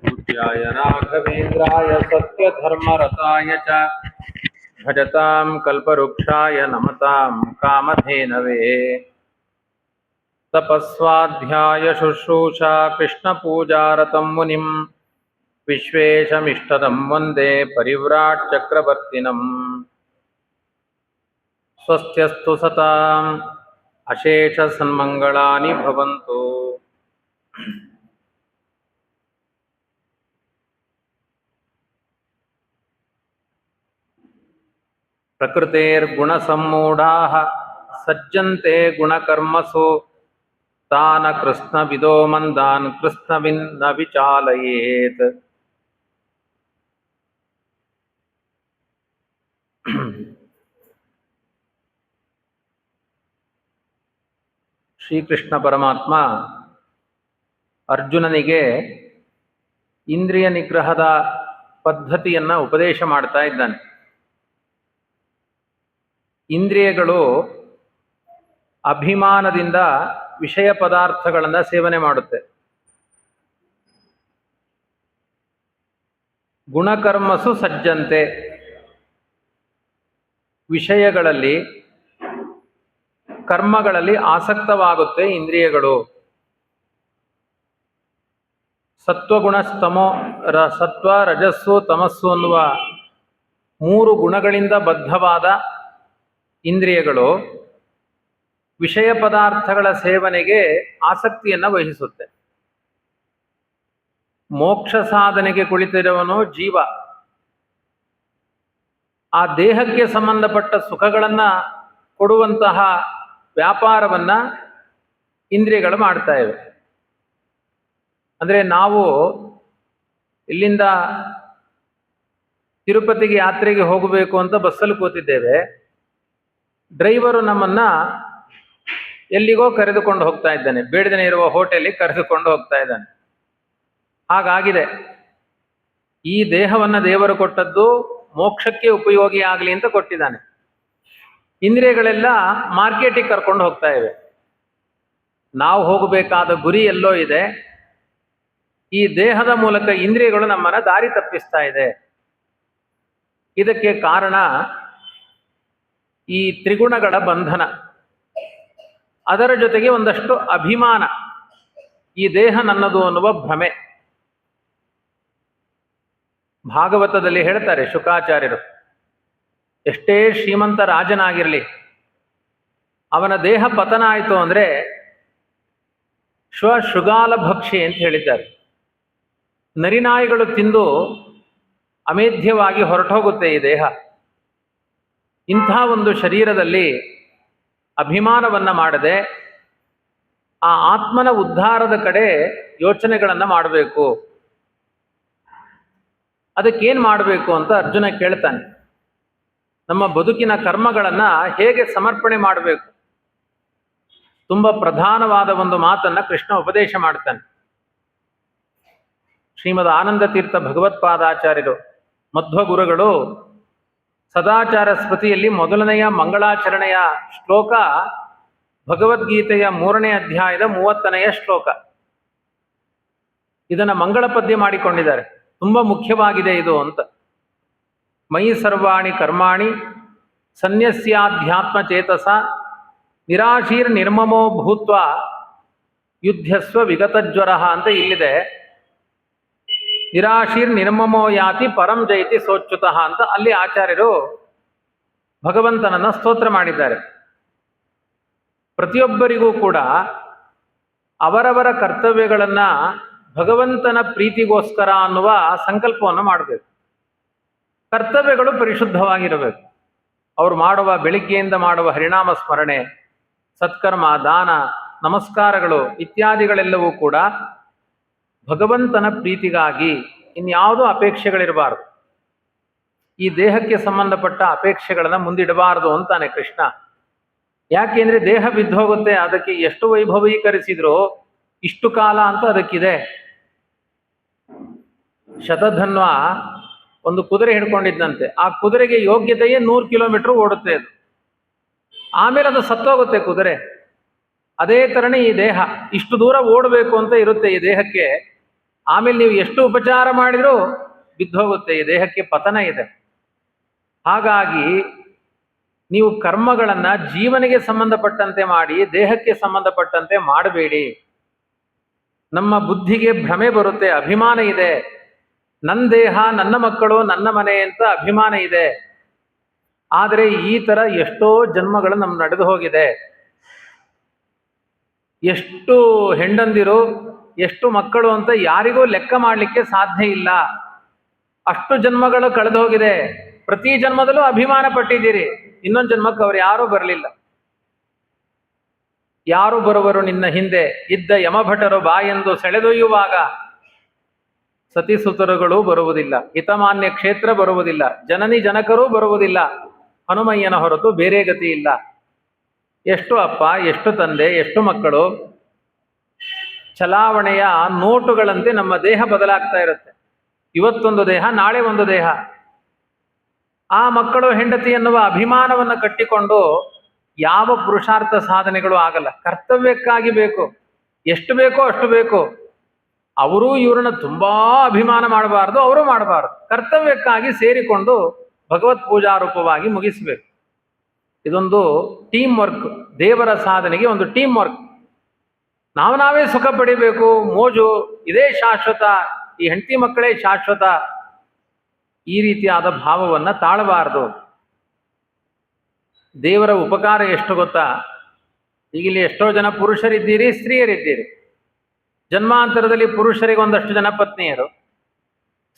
पूज्याय राघवेन्द्राय सत्यधर्मरताय च भजतां कल्पवृक्षाय नमतां कामधेनवे तपस्वाध्याय शुश्रूषा कृष्णपूजारतं मुनिं विश्वेशमिष्टदं वन्दे परिव्राट् चक्रवर्तिनम् स्वस्त्यस्तु सताम् अशेषसन्मङ्गलानि भवन्तु। प्रकृतेर्गुणसम्मूढाः सज्जन्ते गुणकर्मसु तान् कृत्स्नविदो मन्दान् कृत्स्नविन् न विचालयेत्। ಶ್ರೀಕೃಷ್ಣ ಪರಮಾತ್ಮ ಅರ್ಜುನನಿಗೆ ಇಂದ್ರಿಯ ನಿಗ್ರಹದ ಪದ್ಧತಿಯನ್ನು ಉಪದೇಶ ಮಾಡ್ತಾ ಇದ್ದಾನೆ. ಇಂದ್ರಿಯಗಳು ಅಭಿಮಾನದಿಂದ ವಿಷಯ ಪದಾರ್ಥಗಳನ್ನು ಸೇವನೆ ಮಾಡುತ್ತೆ. ಗುಣಕರ್ಮಸು ಸಜ್ಜಂತೆ, ವಿಷಯಗಳಲ್ಲಿ ಕರ್ಮಗಳಲ್ಲಿ ಆಸಕ್ತವಾಗುತ್ತೆ ಇಂದ್ರಿಯಗಳು. ಸತ್ವಗುಣ ಸತ್ವ ರಜಸ್ಸು ತಮಸ್ಸು ಅನ್ನುವ ಮೂರು ಗುಣಗಳಿಂದ ಬದ್ಧವಾದ ಇಂದ್ರಿಯಗಳು ವಿಷಯ ಪದಾರ್ಥಗಳ ಸೇವನೆಗೆ ಆಸಕ್ತಿಯನ್ನು ವಹಿಸುತ್ತೆ. ಮೋಕ್ಷ ಸಾಧನೆಗೆ ಕುಳಿತಿರುವನು ಜೀವ. ಆ ದೇಹಕ್ಕೆ ಸಂಬಂಧಪಟ್ಟ ಸುಖಗಳನ್ನು ಕೊಡುವಂತಹ ವ್ಯಾಪಾರವನ್ನ ಇಂದ್ರಿಯಗಳು ಮಾಡ್ತಾ ಇವೆ. ಅಂದರೆ ನಾವು ಇಲ್ಲಿಂದ ತಿರುಪತಿಗೆ ಯಾತ್ರೆಗೆ ಹೋಗಬೇಕು ಅಂತ ಬಸ್ಸಲ್ಲಿ ಕೂತಿದ್ದೇವೆ. ಡ್ರೈವರು ನಮ್ಮನ್ನ ಎಲ್ಲಿಗೋ ಕರೆದುಕೊಂಡು ಹೋಗ್ತಾ ಇದ್ದಾನೆ, ಬೇಡದನೆ ಇರುವ ಹೋಟೆಲಿಗೆ ಕರೆದುಕೊಂಡು ಹೋಗ್ತಾ ಇದ್ದಾನೆ. ಹಾಗಾಗಿದೆ. ಈ ದೇಹವನ್ನು ದೇವರು ಕೊಟ್ಟದ್ದು ಮೋಕ್ಷಕ್ಕೆ ಉಪಯೋಗಿ ಆಗಲಿ ಅಂತ ಕೊಟ್ಟಿದ್ದಾನೆ. ಇಂದ್ರಿಯಗಳೆಲ್ಲ ಮಾರ್ಕೆಟಿಗೆ ಕರ್ಕೊಂಡು ಹೋಗ್ತಾ ಇವೆ. ನಾವು ಹೋಗಬೇಕಾದ ಗುರಿ ಎಲ್ಲೋ ಇದೆ. ಈ ದೇಹದ ಮೂಲಕ ಇಂದ್ರಿಯಗಳು ನಮ್ಮನ್ನು ದಾರಿ ತಪ್ಪಿಸ್ತಾ ಇದೆ. ಇದಕ್ಕೆ ಕಾರಣ ಈ ತ್ರಿಗುಣಗಳ ಬಂಧನ, ಅದರ ಜೊತೆಗೆ ಒಂದಷ್ಟು ಅಭಿಮಾನ, ಈ ದೇಹ ನನ್ನದು ಅನ್ನುವ ಭ್ರಮೆ. ಭಾಗವತದಲ್ಲಿ ಹೇಳ್ತಾರೆ ಶುಕಾಚಾರ್ಯರು, ಎಷ್ಟೇ ಶ್ರೀಮಂತ ರಾಜನಾಗಿರಲಿ ಅವನ ದೇಹ ಪತನ ಆಯಿತು ಅಂದರೆ ಶೃಗಾಲ ಭಕ್ಷಿ ಅಂತ ಹೇಳಿದ್ದಾರೆ. ನರಿನಾಯಿಗಳು ತಿಂದು ಅಮೇಧ್ಯವಾಗಿ ಹೊರಟೋಗುತ್ತೆ ಈ ದೇಹ. ಇಂಥ ಒಂದು ಶರೀರದಲ್ಲಿ ಅಭಿಮಾನವನ್ನು ಮಾಡದೆ ಆ ಆತ್ಮನ ಉದ್ಧಾರದ ಕಡೆ ಯೋಚನೆಗಳನ್ನು ಮಾಡಬೇಕು. ಅದಕ್ಕೇನು ಮಾಡಬೇಕು ಅಂತ ಅರ್ಜುನ ಕೇಳ್ತಾನೆ. ನಮ್ಮ ಬದುಕಿನ ಕರ್ಮಗಳನ್ನು ಹೇಗೆ ಸಮರ್ಪಣೆ ಮಾಡಬೇಕು, ತುಂಬ ಪ್ರಧಾನವಾದ ಒಂದು ಮಾತನ್ನು ಕೃಷ್ಣ ಉಪದೇಶ ಮಾಡ್ತಾನೆ. ಶ್ರೀಮದ್ ಆನಂದ ತೀರ್ಥ ಭಗವತ್ಪಾದಾಚಾರ್ಯರು ಮಧ್ವಗುರುಗಳು ಸದಾಚಾರ ಸ್ಮೃತಿಯಲ್ಲಿ ಮೊದಲನೆಯ ಮಂಗಳಾಚರಣೆಯ ಶ್ಲೋಕ ಭಗವದ್ಗೀತೆಯ 3ನೇ ಅಧ್ಯಾಯದ 30ನೆಯ ಶ್ಲೋಕ. ಇದನ್ನು ಮಂಗಳ ಪದ್ಯ ಮಾಡಿಕೊಂಡಿದ್ದಾರೆ. ತುಂಬ ಮುಖ್ಯವಾಗಿದೆ ಇದು ಅಂತ. ಮಯಿ ಸರ್ವಾಣಿ ಕರ್ಮಾಣಿ ಸನ್ಯಸ್ಯಾಧ್ಯಾತ್ಮ ಚೇತಸ ನಿರಾಶೀರ್ ನಿರ್ಮಮೋ ಭೂತ್ವ ಯುದ್ಧಸ್ವ ವಿಗತಜ್ವರ ಅಂತ ಇಲ್ಲಿದೆ. ನಿರಾಶೀರ್ ನಿರ್ಮಮೋ ಯಾತಿ ಪರಂ ಜಯತಿ ಸೋಚ್ಯುತಃ ಅಂತ ಅಲ್ಲಿ ಆಚಾರ್ಯರು ಭಗವಂತನನ್ನ ಸ್ತೋತ್ರ ಮಾಡಿದ್ದಾರೆ. ಪ್ರತಿಯೊಬ್ಬರಿಗೂ ಕೂಡ ಅವರವರ ಕರ್ತವ್ಯಗಳನ್ನು ಭಗವಂತನ ಪ್ರೀತಿಗೋಸ್ಕರ ಅನ್ನುವ ಸಂಕಲ್ಪವನ್ನು ಮಾಡಬೇಕು. ಕರ್ತವ್ಯಗಳು ಪರಿಶುದ್ಧವಾಗಿರಬೇಕು. ಅವರು ಮಾಡುವ ಬೆಳಿಗ್ಗೆಯಿಂದ ಮಾಡುವ ಹರಿನಾಮ ಸ್ಮರಣೆ, ಸತ್ಕರ್ಮ, ದಾನ, ನಮಸ್ಕಾರಗಳು ಇತ್ಯಾದಿಗಳೆಲ್ಲವೂ ಕೂಡ ಭಗವಂತನ ಪ್ರೀತಿಗಾಗಿ, ಇನ್ಯಾವುದೋ ಅಪೇಕ್ಷೆಗಳಿರಬಾರದು. ಈ ದೇಹಕ್ಕೆ ಸಂಬಂಧಪಟ್ಟ ಅಪೇಕ್ಷೆಗಳನ್ನು ಮುಂದಿಡಬಾರದು ಅಂತಾನೆ ಕೃಷ್ಣ. ಯಾಕೆಂದ್ರೆ ದೇಹ ಬಿದ್ದೋಗುತ್ತೆ, ಅದಕ್ಕೆ ಎಷ್ಟು ವೈಭವೀಕರಿಸಿದ್ರು ಇಷ್ಟು ಕಾಲ ಅಂತ ಅದಕ್ಕಿದೆ. ಶತಧನ್ವ ಒಂದು ಕುದುರೆ ಹಿಡ್ಕೊಂಡಿದ್ದಂತೆ. ಆ ಕುದುರೆಗೆ ಯೋಗ್ಯತೆಯೇ 100 ಕಿಲೋಮೀಟರ್ ಓಡುತ್ತೆ ಅದು. ಆಮೇಲೆ ಅದು ಸತ್ತೋಗುತ್ತೆ ಕುದುರೆ. ಅದೇ ಥರನೇ ಈ ದೇಹ ಇಷ್ಟು ದೂರ ಓಡಬೇಕು ಅಂತ ಇರುತ್ತೆ ಈ ದೇಹಕ್ಕೆ. ಆಮೇಲೆ ನೀವು ಎಷ್ಟು ಉಪಚಾರ ಮಾಡಿದರೂ ಬಿದ್ದೋಗುತ್ತೆ, ಈ ದೇಹಕ್ಕೆ ಪತನ ಇದೆ. ಹಾಗಾಗಿ ನೀವು ಕರ್ಮಗಳನ್ನು ಜೀವನಿಗೆ ಸಂಬಂಧಪಟ್ಟಂತೆ ಮಾಡಿ, ದೇಹಕ್ಕೆ ಸಂಬಂಧಪಟ್ಟಂತೆ ಮಾಡಬೇಡಿ. ನಮ್ಮ ಬುದ್ಧಿಗೆ ಭ್ರಮೆ ಬರುತ್ತೆ, ಅಭಿಮಾನ ಇದೆ. ನನ್ನ ದೇಹ, ನನ್ನ ಮಕ್ಕಳು, ನನ್ನ ಮನೆ ಅಂತ ಅಭಿಮಾನ ಇದೆ. ಆದರೆ ಈ ಥರ ಎಷ್ಟೋ ಜನ್ಮಗಳು ನಮ್ಮ ನಡೆದು ಹೋಗಿದೆ. ಎಷ್ಟು ಹೆಂಡಂದಿರು, ಎಷ್ಟು ಮಕ್ಕಳು ಅಂತ ಯಾರಿಗೂ ಲೆಕ್ಕ ಮಾಡಲಿಕ್ಕೆ ಸಾಧ್ಯ ಇಲ್ಲ. ಅಷ್ಟು ಜನ್ಮಗಳು ಕಳೆದು ಹೋಗಿದೆ. ಪ್ರತಿ ಜನ್ಮದಲ್ಲೂ ಅಭಿಮಾನ ಪಟ್ಟಿದ್ದೀರಿ. ಇನ್ನೊಂದು ಜನ್ಮಕ್ಕೆ ಅವರು ಯಾರೂ ಬರಲಿಲ್ಲ. ಯಾರು ಬರುವರು ನಿನ್ನ ಹಿಂದೆ, ಇದ್ದ ಯಮಭಟರು ಬಾಯೆಂದು ಸೆಳೆದೊಯ್ಯುವಾಗ. ಸತಿಸುತರುಗಳು ಬರುವುದಿಲ್ಲ, ಹಿತಮಾನ್ಯ ಕ್ಷೇತ್ರ ಬರುವುದಿಲ್ಲ, ಜನನಿ ಜನಕರೂ ಬರುವುದಿಲ್ಲ. ಹನುಮಯ್ಯನ ಹೊರತು ಬೇರೆ ಗತಿ ಇಲ್ಲ. ಎಷ್ಟು ಅಪ್ಪ, ಎಷ್ಟು ತಂದೆ, ಎಷ್ಟು ಮಕ್ಕಳು. ಚಲಾವಣೆಯ ನೋಟುಗಳಂತೆ ನಮ್ಮ ದೇಹ ಬದಲಾಗ್ತಾ ಇರುತ್ತೆ. ಇವತ್ತೊಂದು ದೇಹ, ನಾಳೆ ಒಂದು ದೇಹ. ಆ ಮಕ್ಕಳು ಹೆಂಡತಿ ಎನ್ನುವ ಅಭಿಮಾನವನ್ನು ಕಟ್ಟಿಕೊಂಡು ಯಾವ ಪುರುಷಾರ್ಥ ಸಾಧನೆಗಳು ಆಗಲ್ಲ. ಕರ್ತವ್ಯಕ್ಕಾಗಿ ಬೇಕು, ಎಷ್ಟು ಬೇಕೋ ಅಷ್ಟು ಬೇಕು. ಅವರೂ ಇವ್ರನ್ನ ತುಂಬಾ ಅಭಿಮಾನ ಮಾಡಬಾರ್ದು, ಅವರು ಮಾಡಬಾರ್ದು. ಕರ್ತವ್ಯಕ್ಕಾಗಿ ಸೇರಿಕೊಂಡು ಭಗವತ್ ಪೂಜಾ ರೂಪವಾಗಿ ಮುಗಿಸಬೇಕು. ಇದೊಂದು ಟೀಮ್ ವರ್ಕ್. ದೇವರ ಸಾಧನೆಗೆ ಒಂದು ಟೀಮ್ ವರ್ಕ್. ನಾವೇ ಸುಖ ಪಡಿಬೇಕು, ಮೋಜು ಇದೇ ಶಾಶ್ವತ, ಈ ಹೆಂಡತಿ ಮಕ್ಕಳೇ ಶಾಶ್ವತ, ಈ ರೀತಿಯಾದ ಭಾವವನ್ನು ತಾಳಬಾರದು. ದೇವರ ಉಪಕಾರ ಎಷ್ಟು ಗೊತ್ತಾ? ಈಗಿಲ್ಲಿ ಎಷ್ಟೋ ಜನ ಪುರುಷರಿದ್ದೀರಿ, ಸ್ತ್ರೀಯರಿದ್ದೀರಿ. ಜನ್ಮಾಂತರದಲ್ಲಿ ಪುರುಷರಿಗೊಂದಷ್ಟು ಜನ ಪತ್ನಿಯರು,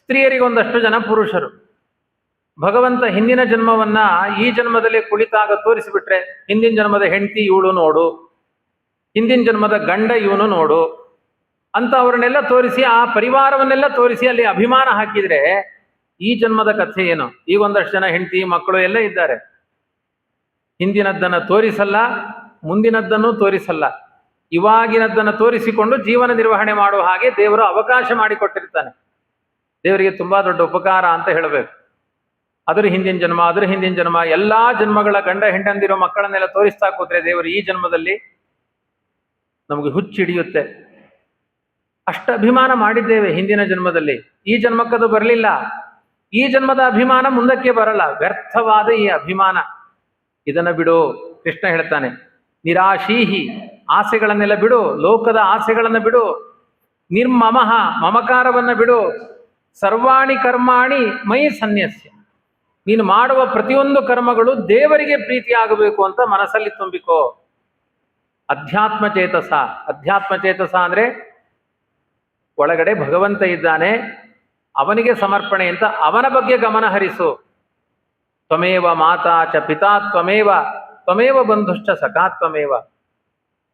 ಸ್ತ್ರೀಯರಿಗೊಂದಷ್ಟು ಜನ ಪುರುಷರು. ಭಗವಂತ ಹಿಂದಿನ ಜನ್ಮವನ್ನ ಈ ಜನ್ಮದಲ್ಲಿ ಕುಳಿತಾಗ ತೋರಿಸಿಬಿಟ್ರೆ, ಹಿಂದಿನ ಜನ್ಮದ ಹೆಂಡತಿ ಇವಳು ನೋಡು, ಹಿಂದಿನ ಜನ್ಮದ ಗಂಡ ಇವನು ನೋಡು ಅಂತ ಅವರನ್ನೆಲ್ಲ ತೋರಿಸಿ, ಆ ಪರಿವಾರವನ್ನೆಲ್ಲ ತೋರಿಸಿ ಅಲ್ಲಿ ಅಭಿಮಾನ ಹಾಕಿದ್ರೆ ಈ ಜನ್ಮದ ಕಥೆ ಏನು? ಈಗ ಒಂದಷ್ಟು ಜನ ಹೆಂಡತಿ ಮಕ್ಕಳು ಎಲ್ಲ ಇದ್ದಾರೆ. ಹಿಂದಿನದ್ದನ್ನು ತೋರಿಸಲ್ಲ, ಮುಂದಿನದ್ದನ್ನು ತೋರಿಸಲ್ಲ, ಇವಾಗಿನದ್ದನ್ನು ತೋರಿಸಿಕೊಂಡು ಜೀವನ ನಿರ್ವಹಣೆ ಮಾಡುವ ಹಾಗೆ ದೇವರು ಅವಕಾಶ ಮಾಡಿಕೊಟ್ಟಿರ್ತಾನೆ. ದೇವರಿಗೆ ತುಂಬಾ ದೊಡ್ಡ ಉಪಕಾರ ಅಂತ ಹೇಳಬೇಕು. ಅದ್ರ ಹಿಂದಿನ ಜನ್ಮ, ಅದ್ರ ಹಿಂದಿನ ಜನ್ಮ, ಎಲ್ಲಾ ಜನ್ಮಗಳ ಗಂಡ ಹೆಂಡಂದಿರೋ ಮಕ್ಕಳನ್ನೆಲ್ಲ ತೋರಿಸ್ತಾ ಕೂತ್ರೆ ದೇವರು ಈ ಜನ್ಮದಲ್ಲಿ ನಮಗೆ ಹುಚ್ಚಿಡಿಯುತ್ತೆ. ಅಷ್ಟು ಅಭಿಮಾನ ಮಾಡಿದ್ದೇವೆ ಹಿಂದಿನ ಜನ್ಮದಲ್ಲಿ, ಈ ಜನ್ಮಕ್ಕದು ಬರಲಿಲ್ಲ. ಈ ಜನ್ಮದ ಅಭಿಮಾನ ಮುಂದಕ್ಕೆ ಬರಲ್ಲ, ವ್ಯರ್ಥವಾದ ಈ ಅಭಿಮಾನ. ಇದನ್ನು ಬಿಡು. ಕೃಷ್ಣ ಹೇಳ್ತಾನೆ, ನಿರಾಶೀಹಿ, ಆಸೆಗಳನ್ನೆಲ್ಲ ಬಿಡು, ಲೋಕದ ಆಸೆಗಳನ್ನು ಬಿಡು. ನಿರ್ಮಮಃ, ಮಮಕಾರವನ್ನು ಬಿಡು. ಸರ್ವಾಣಿ ಕರ್ಮಾಣಿ ಮೈ ಸನ್ಯಸ್ಯ, ನೀನು ಮಾಡುವ ಪ್ರತಿಯೊಂದು ಕರ್ಮಗಳು ದೇವರಿಗೆ ಪ್ರೀತಿಯಾಗಬೇಕು ಅಂತ ಮನಸ್ಸಲ್ಲಿ ತುಂಬಿಕೋ. ಅಧ್ಯಾತ್ಮ ಚೇತಸ. ಅಧ್ಯಾತ್ಮ ಚೇತಸ ಅಂದ್ರೆ ಒಳಗಡೆ ಭಗವಂತ ಇದ್ದಾನೆ, ಅವನಿಗೆ ಸಮರ್ಪಣೆ ಅಂತ ಅವನ ಬಗ್ಗೆ ಗಮನ ಹರಿಸು. ತ್ವಮೇವ ಮಾತಾ ಚ ಪಿತಾ ತ್ವಮೇವ, ತ್ವಮೇವ ಬಂಧುಶ್ಚ ಸಖಾ ತ್ವಮೇವ.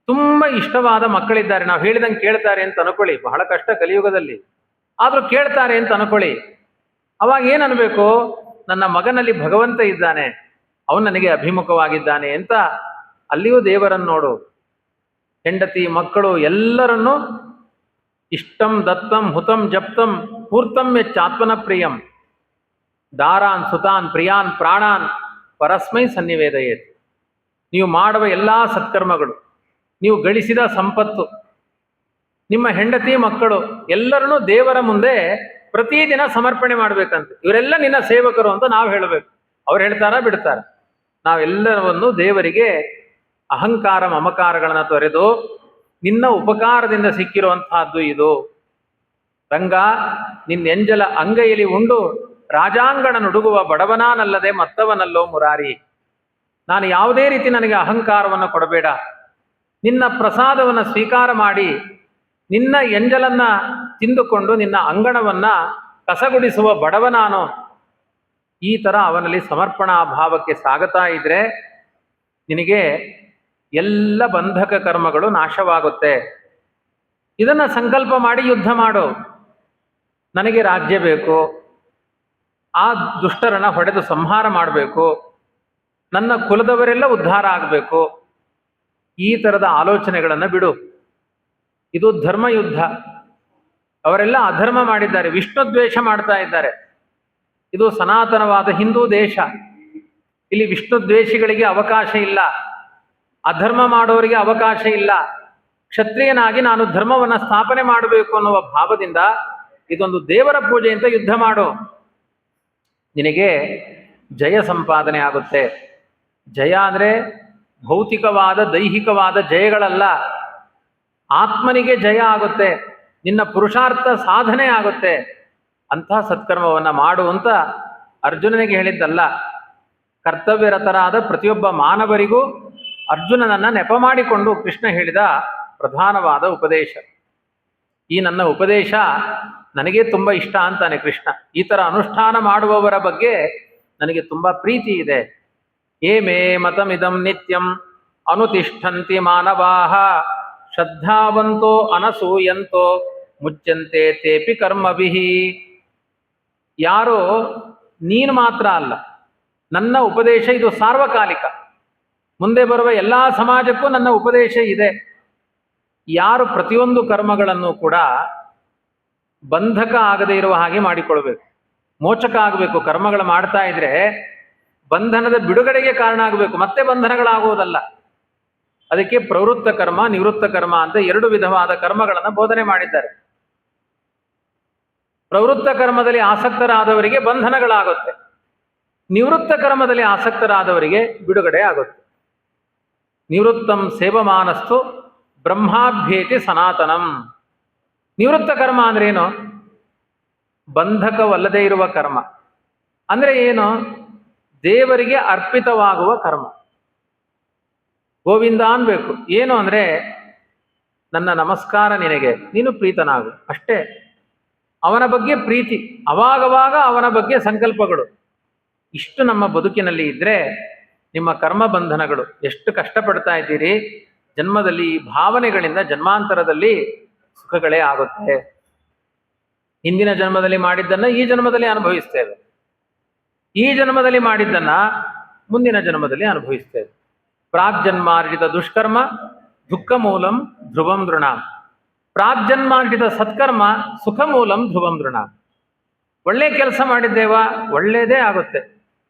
ತುಂಬ ಇಷ್ಟವಾದ ಮಕ್ಕಳಿದ್ದಾರೆ, ನಾವು ಹೇಳಿದಂಗೆ ಕೇಳ್ತಾರೆ ಅಂತ ಅನ್ಕೊಳ್ಳಿ. ಬಹಳ ಕಷ್ಟ ಕಲಿಯುಗದಲ್ಲಿ, ಆದರೂ ಕೇಳ್ತಾರೆ ಅಂತ ಅನ್ಕೊಳ್ಳಿ. ಅವಾಗ ಏನು ಅನ್ಬೇಕು? ನನ್ನ ಮಗನಲ್ಲಿ ಭಗವಂತ ಇದ್ದಾನೆ, ಅವನು ನನಗೆ ಅಭಿಮುಖವಾಗಿದ್ದಾನೆ ಅಂತ ಅಲ್ಲಿಯೂ ದೇವರನ್ನು ನೋಡು. ಹೆಂಡತಿ ಮಕ್ಕಳು ಎಲ್ಲರನ್ನೂ ಇಷ್ಟಂ ದತ್ತಂ ಹುತಂ ಜಪ್ತಂ ಪೂರ್ತಂ ಚಾತ್ಮನ ಪ್ರಿಯಂ ದಾರಾನ್ ಸುತಾನ್ ಪ್ರಿಯಾನ್ ಪ್ರಾಣಾನ್ ಪರಸ್ಮೈ ಸನ್ನಿವೇದಯೇತ್. ನೀವು ಮಾಡುವ ಎಲ್ಲ ಸತ್ಕರ್ಮಗಳು, ನೀವು ಗಳಿಸಿದ ಸಂಪತ್ತು, ನಿಮ್ಮ ಹೆಂಡತಿ ಮಕ್ಕಳು ಎಲ್ಲರನ್ನೂ ದೇವರ ಮುಂದೆ ಪ್ರತಿದಿನ ಸಮರ್ಪಣೆ ಮಾಡ್ಬೇಕಂತೆ. ಇವರೆಲ್ಲ ನಿನ್ನ ಸೇವಕರು ಅಂತ ನಾವು ಹೇಳಬೇಕು. ಅವ್ರು ಹೇಳ್ತಾರ ಬಿಡ್ತಾರ? ನಾವೆಲ್ಲರನ್ನು ದೇವರಿಗೆ ಅಹಂಕಾರ ಮಮಕಾರಗಳನ್ನು ತೊರೆದು ನಿನ್ನ ಉಪಕಾರದಿಂದ ಸಿಕ್ಕಿರುವಂತಹದ್ದು ಇದು. ರಂಗ, ನಿನ್ನೆಂಜಲ ಅಂಗೈಯಲ್ಲಿ ಉಂಡು ರಾಜಾಂಗಣ ನುಡುಗುವ ಬಡವನಾನಲ್ಲದೆ ಮತ್ತವನಲ್ಲೋ ಮುರಾರಿ. ನಾನು ಯಾವುದೇ ರೀತಿ ನನಗೆ ಅಹಂಕಾರವನ್ನು ಕೊಡಬೇಡ. ನಿನ್ನ ಪ್ರಸಾದವನ್ನು ಸ್ವೀಕಾರ ಮಾಡಿ ನಿನ್ನ ಎಂಜಲನ್ನ ತಿಂದುಕೊಂಡು ನಿನ್ನ ಅಂಗಣವನ್ನ ಕಸಗುಡಿಸುವ ಬಡವ ನಾನು. ಈ ಥರ ಅವನಲ್ಲಿ ಸಮರ್ಪಣಾ ಭಾವಕ್ಕೆ ಸಾಗುತ್ತಾ ಇದ್ರೆ ನಿನಗೆ ಎಲ್ಲ ಬಂಧಕ ಕರ್ಮಗಳು ನಾಶವಾಗುತ್ತೆ. ಇದನ್ನು ಸಂಕಲ್ಪ ಮಾಡಿ ಯುದ್ಧ ಮಾಡು. ನನಗೆ ರಾಜ್ಯ ಬೇಕು, ಆ ದುಷ್ಟರನ್ನ ಹೊಡೆದು ಸಂಹಾರ ಮಾಡಬೇಕು, ನನ್ನ ಕುಲದವರೆಲ್ಲ ಉದ್ಧಾರ ಆಗಬೇಕು. ಈ ಥರದ ಆಲೋಚನೆಗಳನ್ನು ಬಿಡು. ಇದು ಧರ್ಮಯುದ್ಧ. ಅವರೆಲ್ಲ ಅಧರ್ಮ ಮಾಡಿದ್ದಾರೆ, ವಿಷ್ಣು ದ್ವೇಷ ಮಾಡ್ತಾ ಇದ್ದಾರೆ. ಇದು ಸನಾತನವಾದ ಹಿಂದೂ ದೇಶ. ಇಲ್ಲಿ ವಿಷ್ಣು ದ್ವೇಷಿಗಳಿಗೆ ಅವಕಾಶ ಇಲ್ಲ. ಅಧರ್ಮ ಮಾಡೋರಿಗೆ ಅವಕಾಶ ಇಲ್ಲ. ಕ್ಷತ್ರಿಯನಾಗಿ ನಾನು ಧರ್ಮವನ್ನು ಸ್ಥಾಪನೆ ಮಾಡಬೇಕು ಅನ್ನುವ ಭಾವದಿಂದ ಇದೊಂದು ದೇವರ ಪೂಜೆ ಅಂತ ಯುದ್ಧ ಮಾಡು. ನಿನಗೆ ಜಯ ಸಂಪಾದನೆ ಆಗುತ್ತೆ. ಜಯ ಅಂದರೆ ಭೌತಿಕವಾದ ದೈಹಿಕವಾದ ಜಯಗಳಲ್ಲ, ಆತ್ಮನಿಗೆ ಜಯ ಆಗುತ್ತೆ, ನಿನ್ನ ಪುರುಷಾರ್ಥ ಸಾಧನೆ ಆಗುತ್ತೆ. ಅಂತಹ ಸತ್ಕರ್ಮವನ್ನು ಮಾಡು ಅಂತ ಅರ್ಜುನನಿಗೆ ಹೇಳಿದ್ದಲ್ಲ, ಕರ್ತವ್ಯರತರಾದ ಪ್ರತಿಯೊಬ್ಬ ಮಾನವರಿಗೂ ಅರ್ಜುನನನ್ನು ನೆಪ ಮಾಡಿಕೊಂಡು ಕೃಷ್ಣ ಹೇಳಿದ ಪ್ರಧಾನವಾದ ಉಪದೇಶ. ಈ ನನ್ನ ಉಪದೇಶ ನನಗೆ ತುಂಬ ಇಷ್ಟ ಅಂತಾನೆ ಕೃಷ್ಣ. ಈ ಥರ ಅನುಷ್ಠಾನ ಮಾಡುವವರ ಬಗ್ಗೆ ನನಗೆ ತುಂಬ ಪ್ರೀತಿ ಇದೆ. ಏ ಮೇ ಮತಮಿದಂ ನಿತ್ಯಂ ಅನುತಿಷ್ಠಂತಿ ಮಾನವಾಹ ಶ್ರದ್ಧಾವಂತೋ ಅನಸೂಯಂತೋ ಮುಚ್ಚಂತೆ ತೇಪಿ ಕರ್ಮಭಿಃ. ಯಾರೋ ನೀನು ಮಾತ್ರ ಅಲ್ಲ, ನನ್ನ ಉಪದೇಶ ಇದು ಸಾರ್ವಕಾಲಿಕ, ಮುಂದೆ ಬರುವ ಎಲ್ಲ ಸಮಾಜಕ್ಕೂ ನನ್ನ ಉಪದೇಶ ಇದೆ. ಯಾರು ಪ್ರತಿಯೊಂದು ಕರ್ಮಗಳನ್ನು ಕೂಡ ಬಂಧಕ ಆಗದೇ ಇರುವ ಹಾಗೆ ಮಾಡಿಕೊಳ್ಬೇಕು, ಮೋಚಕ ಆಗಬೇಕು. ಕರ್ಮಗಳು ಮಾಡ್ತಾ ಇದ್ರೆ ಬಂಧನದ ಬಿಡುಗಡೆಗೆ ಕಾರಣ ಆಗಬೇಕು, ಮತ್ತೆ ಬಂಧನಗಳಾಗುವುದಲ್ಲ. ಅದಕ್ಕೆ ಪ್ರವೃತ್ತ ಕರ್ಮ ನಿವೃತ್ತ ಕರ್ಮ ಅಂತ ಎರಡು ವಿಧವಾದ ಕರ್ಮಗಳನ್ನು ಬೋಧನೆ ಮಾಡಿದ್ದಾರೆ. ಪ್ರವೃತ್ತ ಕರ್ಮದಲ್ಲಿ ಆಸಕ್ತರಾದವರಿಗೆ ಬಂಧನಗಳಾಗುತ್ತೆ, ನಿವೃತ್ತ ಕರ್ಮದಲ್ಲಿ ಆಸಕ್ತರಾದವರಿಗೆ ಬಿಡುಗಡೆ ಆಗುತ್ತೆ. ನಿವೃತ್ತಂ ಸೇವಮಾನಸ್ತು ಬ್ರಹ್ಮಾಭ್ಯೇತಿ ಸನಾತನಂ. ನಿವೃತ್ತ ಕರ್ಮ ಅಂದ್ರೆ ಏನು? ಬಂಧಕವಲ್ಲದೆ ಇರುವ ಕರ್ಮ ಅಂದ್ರೆ ಏನು? ದೇವರಿಗೆ ಅರ್ಪಿತವಾಗುವ ಕರ್ಮ. ಗೋವಿಂದ ಅನ್ಬೇಕು. ಏನು ಅಂದ್ರೆ ನನ್ನ ನಮಸ್ಕಾರ ನಿನಗೆ, ನೀನು ಪ್ರೀತನಾಗು, ಅಷ್ಟೇ. ಅವನ ಬಗ್ಗೆ ಪ್ರೀತಿ, ಅವಾಗವಾಗ ಅವನ ಬಗ್ಗೆ ಸಂಕಲ್ಪಗಳು. ಇಷ್ಟು ನಮ್ಮ ಬದುಕಿನಲ್ಲಿ ಇದ್ರೆ ನಿಮ್ಮ ಕರ್ಮ ಬಂಧನಗಳು ಎಷ್ಟು ಕಷ್ಟಪಡ್ತಾ ಇದ್ದೀರಿ, ಜನ್ಮದಲ್ಲಿ ಈ ಭಾವನೆಗಳಿಂದ ಜನ್ಮಾಂತರದಲ್ಲಿ ಸುಖಗಳೇ ಆಗುತ್ತೆ. ಹಿಂದಿನ ಜನ್ಮದಲ್ಲಿ ಮಾಡಿದ್ದನ್ನು ಈ ಜನ್ಮದಲ್ಲಿ ಅನುಭವಿಸ್ತೇವೆ, ಈ ಜನ್ಮದಲ್ಲಿ ಮಾಡಿದ್ದನ್ನು ಮುಂದಿನ ಜನ್ಮದಲ್ಲಿ ಅನುಭವಿಸ್ತೇವೆ. ಪ್ರಾಗ್ಜನ್ಮಾರ್ಜಿತ ದುಷ್ಕರ್ಮ ದುಃಖ ಮೂಲಂ ಧ್ರುವಂ ನೃಣಾಂ, ಪ್ರಾಗ್ಜನ್ಮಾರ್ಜಿತ ಸತ್ಕರ್ಮ ಸುಖ ಮೂಲಂ ಧ್ರುವಂ ನೃಣಾಂ. ಒಳ್ಳೆ ಕೆಲಸ ಮಾಡಿದ್ದೇವಾ ಒಳ್ಳೆಯದೇ ಆಗುತ್ತೆ,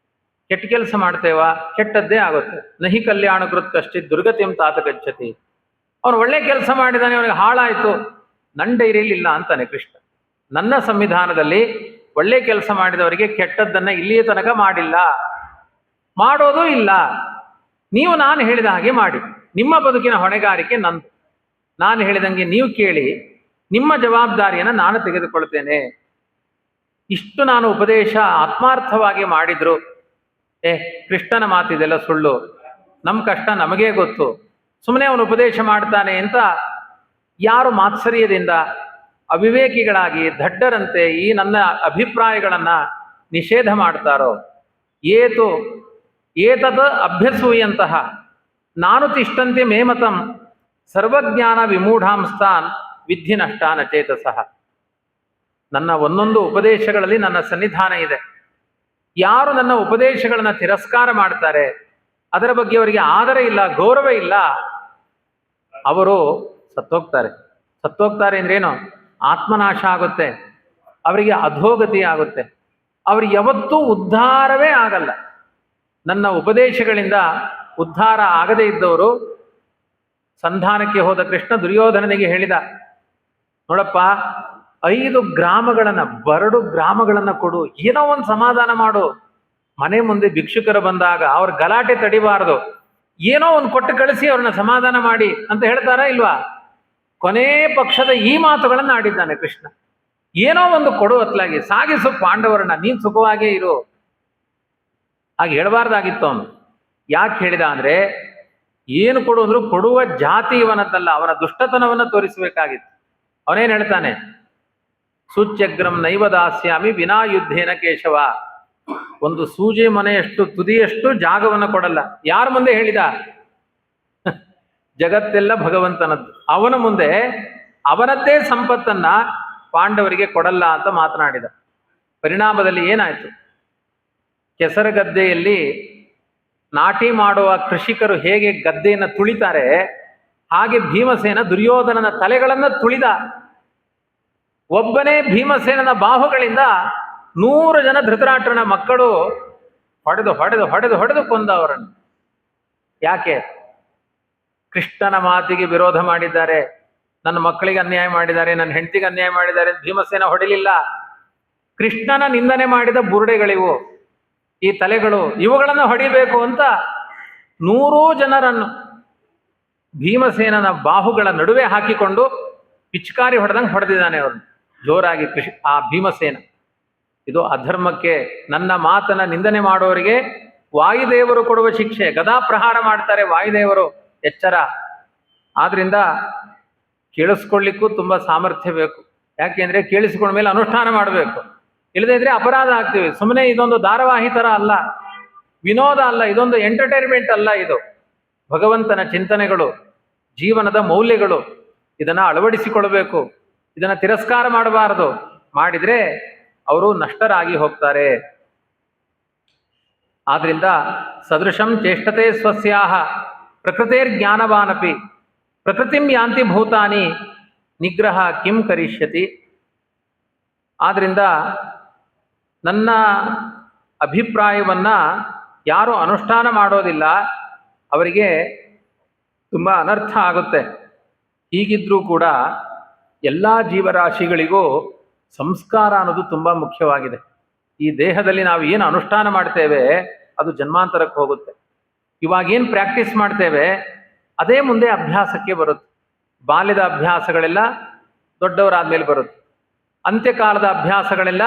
ಕೆಟ್ಟ ಕೆಲಸ ಮಾಡ್ತೇವಾ ಕೆಟ್ಟದ್ದೇ ಆಗುತ್ತೆ. ನಹಿ ಕಲ್ಯಾಣ ಕೃತ್ ಕಷ್ಟಿತ್ ದುರ್ಗತಿಂ ತಾತ ಗಚ್ಚತಿ. ಅವನು ಒಳ್ಳೆ ಕೆಲಸ ಮಾಡಿದಾನೆ, ಅವನಿಗೆ ಹಾಳಾಯಿತು, ನನ್ನ ಡೈರಿಯಲ್ಲಿ ಇಲ್ಲ ಅಂತಾನೆ ಕೃಷ್ಣ. ನನ್ನ ಸಂವಿಧಾನದಲ್ಲಿ ಒಳ್ಳೆ ಕೆಲಸ ಮಾಡಿದವರಿಗೆ ಕೆಟ್ಟದ್ದನ್ನ ಇಲ್ಲಿಯ ತನಕ ಮಾಡಿಲ್ಲ, ಮಾಡೋದು ಇಲ್ಲ. ನೀವು ನಾನು ಹೇಳಿದ ಹಾಗೆ ಮಾಡಿ, ನಿಮ್ಮ ಬದುಕಿನ ಹೊಣೆಗಾರಿಕೆ ನಂದು. ನಾನು ಹೇಳಿದಂಗೆ ನೀವು ಕೇಳಿ, ನಿಮ್ಮ ಜವಾಬ್ದಾರಿಯನ್ನು ನಾನು ತೆಗೆದುಕೊಳ್ತೇನೆ. ಇಷ್ಟು ನಾನು ಉಪದೇಶ ಆತ್ಮಾರ್ಥವಾಗಿ ಮಾಡಿದ್ರು, ಕೃಷ್ಣನ ಮಾತಿದೆಲ್ಲ ಸುಳ್ಳು, ನಮ್ಮ ಕಷ್ಟ ನಮಗೇ ಗೊತ್ತು, ಸುಮ್ಮನೆ ಅವನು ಉಪದೇಶ ಮಾಡ್ತಾನೆ ಅಂತ ಯಾರು ಮಾತ್ಸರ್ಯದಿಂದ ಅವಿವೇಕಿಗಳಾಗಿ ದಡ್ಡರಂತೆ ಈ ನನ್ನ ಅಭಿಪ್ರಾಯಗಳನ್ನು ನಿಷೇಧ ಮಾಡ್ತಾರೋ, ಏತದ್ ಅಭ್ಯಸೂಯಂತಹ ನಾನು ತಿಷ್ಟಂತೆ ಮೇಮತಂ ಸರ್ವಜ್ಞಾನ ವಿಮೂಢಾಂಸ್ತಾನ್ ವಿಧಿ ನಷ್ಟಾನ ಚೇತಸಃ. ನನ್ನ ಒಂದೊಂದು ಉಪದೇಶಗಳಲ್ಲಿ ನನ್ನ ಸನ್ನಿಧಾನ ಇದೆ. ಯಾರು ನನ್ನ ಉಪದೇಶಗಳನ್ನು ತಿರಸ್ಕಾರ ಮಾಡ್ತಾರೆ, ಅದರ ಬಗ್ಗೆ ಅವರಿಗೆ ಆದರ ಇಲ್ಲ, ಗೌರವ ಇಲ್ಲ, ಅವರು ಸತ್ತೋಗ್ತಾರೆ. ಸತ್ತೋಗ್ತಾರೆ ಅಂದ್ರೇನು? ಆತ್ಮನಾಶ ಆಗುತ್ತೆ, ಅವರಿಗೆ ಅಧೋಗತಿ ಆಗುತ್ತೆ, ಅವ್ರಿಗೆ ಯಾವತ್ತೂ ಉದ್ಧಾರವೇ ಆಗಲ್ಲ. ನನ್ನ ಉಪದೇಶಗಳಿಂದ ಉದ್ಧಾರ ಆಗದೇ ಇದ್ದವರು, ಸಂಧಾನಕ್ಕೆ ಹೋದ ಕೃಷ್ಣ ದುರ್ಯೋಧನನಿಗೆ ಹೇಳಿದ, ನೋಡಪ್ಪ 5 ಗ್ರಾಮಗಳನ್ನು, ಬರಡು ಗ್ರಾಮಗಳನ್ನು ಕೊಡು, ಏನೋ ಒಂದು ಸಮಾಧಾನ ಮಾಡು. ಮನೆ ಮುಂದೆ ಭಿಕ್ಷುಕರು ಬಂದಾಗ ಅವ್ರ ಗಲಾಟೆ ತಡಿಬಾರದು, ಏನೋ ಒಂದು ಕೊಟ್ಟು ಕಳಿಸಿ ಅವ್ರನ್ನ ಸಮಾಧಾನ ಮಾಡಿ ಅಂತ ಹೇಳ್ತಾರಾ ಇಲ್ವಾ? ಕೊನೆ ಪಕ್ಷದ ಈ ಮಾತುಗಳನ್ನು ಆಡಿದ್ದಾನೆ ಕೃಷ್ಣ. ಏನೋ ಒಂದು ಕೊಡು ಹೊತ್ಲಾಗಿ, ಸಾಗಿಸು ಪಾಂಡವರನ್ನ, ನೀನ್ ಸುಖವಾಗೇ ಇರು. ಹಾಗೆ ಹೇಳಬಾರ್ದಾಗಿತ್ತು ಅವನು. ಯಾಕೆ ಹೇಳಿದ ಅಂದ್ರೆ, ಏನು ಕೊಡು ಅಂದ್ರು ಕೊಡುವ ಜಾತಿ ಇವನದ್ದಲ್ಲ, ಅವನ ದುಷ್ಟತನವನ್ನು ತೋರಿಸಬೇಕಾಗಿತ್ತು. ಅವನೇನು ಹೇಳ್ತಾನೆ? ಸೂಚ್ಯಗ್ರಂ ನೈವ ದಾಸ್ಯಾಮಿ ವಿನಾ ಯುದ್ಧೇನ ಕೇಶವ. ಒಂದು ಸೂಜಿ ಮನೆಯಷ್ಟು ತುದಿಯಷ್ಟು ಜಾಗವನ್ನು ಕೊಡಲ್ಲ. ಯಾರ ಮುಂದೆ ಹೇಳಿದ? ಜಗತ್ತೆಲ್ಲ ಭಗವಂತನದ್ದು, ಅವನ ಮುಂದೆ ಅವನದ್ದೇ ಸಂಪತ್ತನ್ನ ಪಾಂಡವರಿಗೆ ಕೊಡಲ್ಲ ಅಂತ ಮಾತನಾಡಿದ. ಪರಿಣಾಮದಲ್ಲಿ ಏನಾಯ್ತು? ಕೆಸರಗದ್ದೆಯಲ್ಲಿ ನಾಟಿ ಮಾಡುವ ಕೃಷಿಕರು ಹೇಗೆ ಗದ್ದೆಯನ್ನು ತುಳಿತಾರೆ, ಹಾಗೆ ಭೀಮಸೇನ ದುರ್ಯೋಧನನ ತಲೆಗಳನ್ನು ತುಳಿದ. ಒಬ್ಬನೇ ಭೀಮಸೇನನ ಬಾಹುಗಳಿಂದ 100 ಜನ ಧೃತರಾಷ್ಟ್ರನ ಮಕ್ಕಳು ಹೊಡೆದು ಹೊಡೆದು ಹೊಡೆದು ಹೊಡೆದು ಕೊಂದ ಅವರನ್ನು. ಯಾಕೆ? ಕೃಷ್ಣನ ಮಾತಿಗೆ ವಿರೋಧ ಮಾಡಿದ್ದಾರೆ, ನನ್ನ ಮಕ್ಕಳಿಗೆ ಅನ್ಯಾಯ ಮಾಡಿದ್ದಾರೆ, ನನ್ನ ಹೆಂಡತಿಗೆ ಅನ್ಯಾಯ ಮಾಡಿದ್ದಾರೆ, ಭೀಮಸೇನ ಹೊಡಿಲಿಲ್ಲ. ಕೃಷ್ಣನ ನಿಂದನೆ ಮಾಡಿದ ಬುರುಡೆಗಳಿವು, ಈ ತಲೆಗಳು, ಇವುಗಳನ್ನು ಹೊಡಿಬೇಕು ಅಂತ 100 ಜನರನ್ನು ಭೀಮಸೇನನ ಬಾಹುಗಳ ನಡುವೆ ಹಾಕಿಕೊಂಡು ಪಿಚ್ಕಾರಿ ಹೊಡೆದಂಗೆ ಹೊಡೆದಿದ್ದಾನೆ ಅವನು ಜೋರಾಗಿ ಆ ಭೀಮಸೇನ. ಇದು ಅಧರ್ಮಕ್ಕೆ, ನನ್ನ ಮಾತನ್ನ ನಿಂದನೆ ಮಾಡೋರಿಗೆ ವಾಯುದೇವರು ಕೊಡುವ ಶಿಕ್ಷೆ. ಗದಾ ಪ್ರಹಾರ ಮಾಡ್ತಾರೆ ವಾಯುದೇವರು, ಎಚ್ಚರ. ಆದ್ರಿಂದ ಕೇಳಿಸ್ಕೊಳ್ಳಿಕ್ಕೂ ತುಂಬಾ ಸಾಮರ್ಥ್ಯ ಬೇಕು. ಯಾಕೆಂದ್ರೆ ಕೇಳಿಸ್ಕೊಂಡ ಮೇಲೆ ಅನುಷ್ಠಾನ ಮಾಡಬೇಕು, ಇಲ್ಲದೇ ಇದ್ರೆ ಅಪರಾಧ ಆಗ್ತೀವಿ. ಸುಮ್ಮನೆ ಇದೊಂದು ಧಾರಾವಾಹಿ ತರ ಅಲ್ಲ, ವಿನೋದ ಅಲ್ಲ, ಇದೊಂದು ಎಂಟರ್ಟೈನ್ಮೆಂಟ್ ಅಲ್ಲ, ಇದು ಭಗವಂತನ ಚಿಂತನೆಗಳು, ಜೀವನದ ಮೌಲ್ಯಗಳು. ಇದನ್ನ ಅಳವಡಿಸಿಕೊಳ್ಬೇಕು, ಇದನ್ನ ತಿರಸ್ಕಾರ ಮಾಡಬಾರದು. ಮಾಡಿದ್ರೆ ಅವರು ನಷ್ಟರಾಗಿ ಹೋಗ್ತಾರೆ. ಆದ್ರಿಂದ ಸದೃಶಂ ಚೇಷ್ಟತೆ ಸ್ವಸ್ಯಾಹ ಪ್ರಕೃತಿರ್ಜ್ಞಾನವಾನಪಿ ಪ್ರಕೃತಿಂ ಯಾಂತಿ ಭೂತಾನಿ ನಿಗ್ರಹ ಕಿಂ ಕರಿಷ್ಯತಿ. ಆದ್ರಿಂದ ನನ್ನ ಅಭಿಪ್ರಾಯವನ್ನ ಯಾರು ಅನುಷ್ಠಾನ ಮಾಡೋದಿಲ್ಲ ಅವರಿಗೆ ತುಂಬ ಅನರ್ಥ ಆಗುತ್ತೆ. ಹೀಗಿದ್ರೂ ಕೂಡ ಎಲ್ಲ ಜೀವರಾಶಿಗಳಿಗೂ ಸಂಸ್ಕಾರ ಅನ್ನೋದು ತುಂಬ ಮುಖ್ಯವಾಗಿದೆ. ಈ ದೇಹದಲ್ಲಿ ನಾವು ಏನು ಅನುಷ್ಠಾನ ಮಾಡ್ತೇವೆ ಅದು ಜನ್ಮಾಂತರಕ್ಕೆ ಹೋಗುತ್ತೆ. ಇವಾಗೇನು ಪ್ರಾಕ್ಟೀಸ್ ಮಾಡ್ತೇವೆ ಅದೇ ಮುಂದೆ ಅಭ್ಯಾಸಕ್ಕೆ ಬರುತ್ತೆ. ಬಾಲ್ಯದ ಅಭ್ಯಾಸಗಳೆಲ್ಲ ದೊಡ್ಡವರಾದ್ಮೇಲೆ ಬರುತ್ತೆ, ಅಂತ್ಯಕಾಲದ ಅಭ್ಯಾಸಗಳೆಲ್ಲ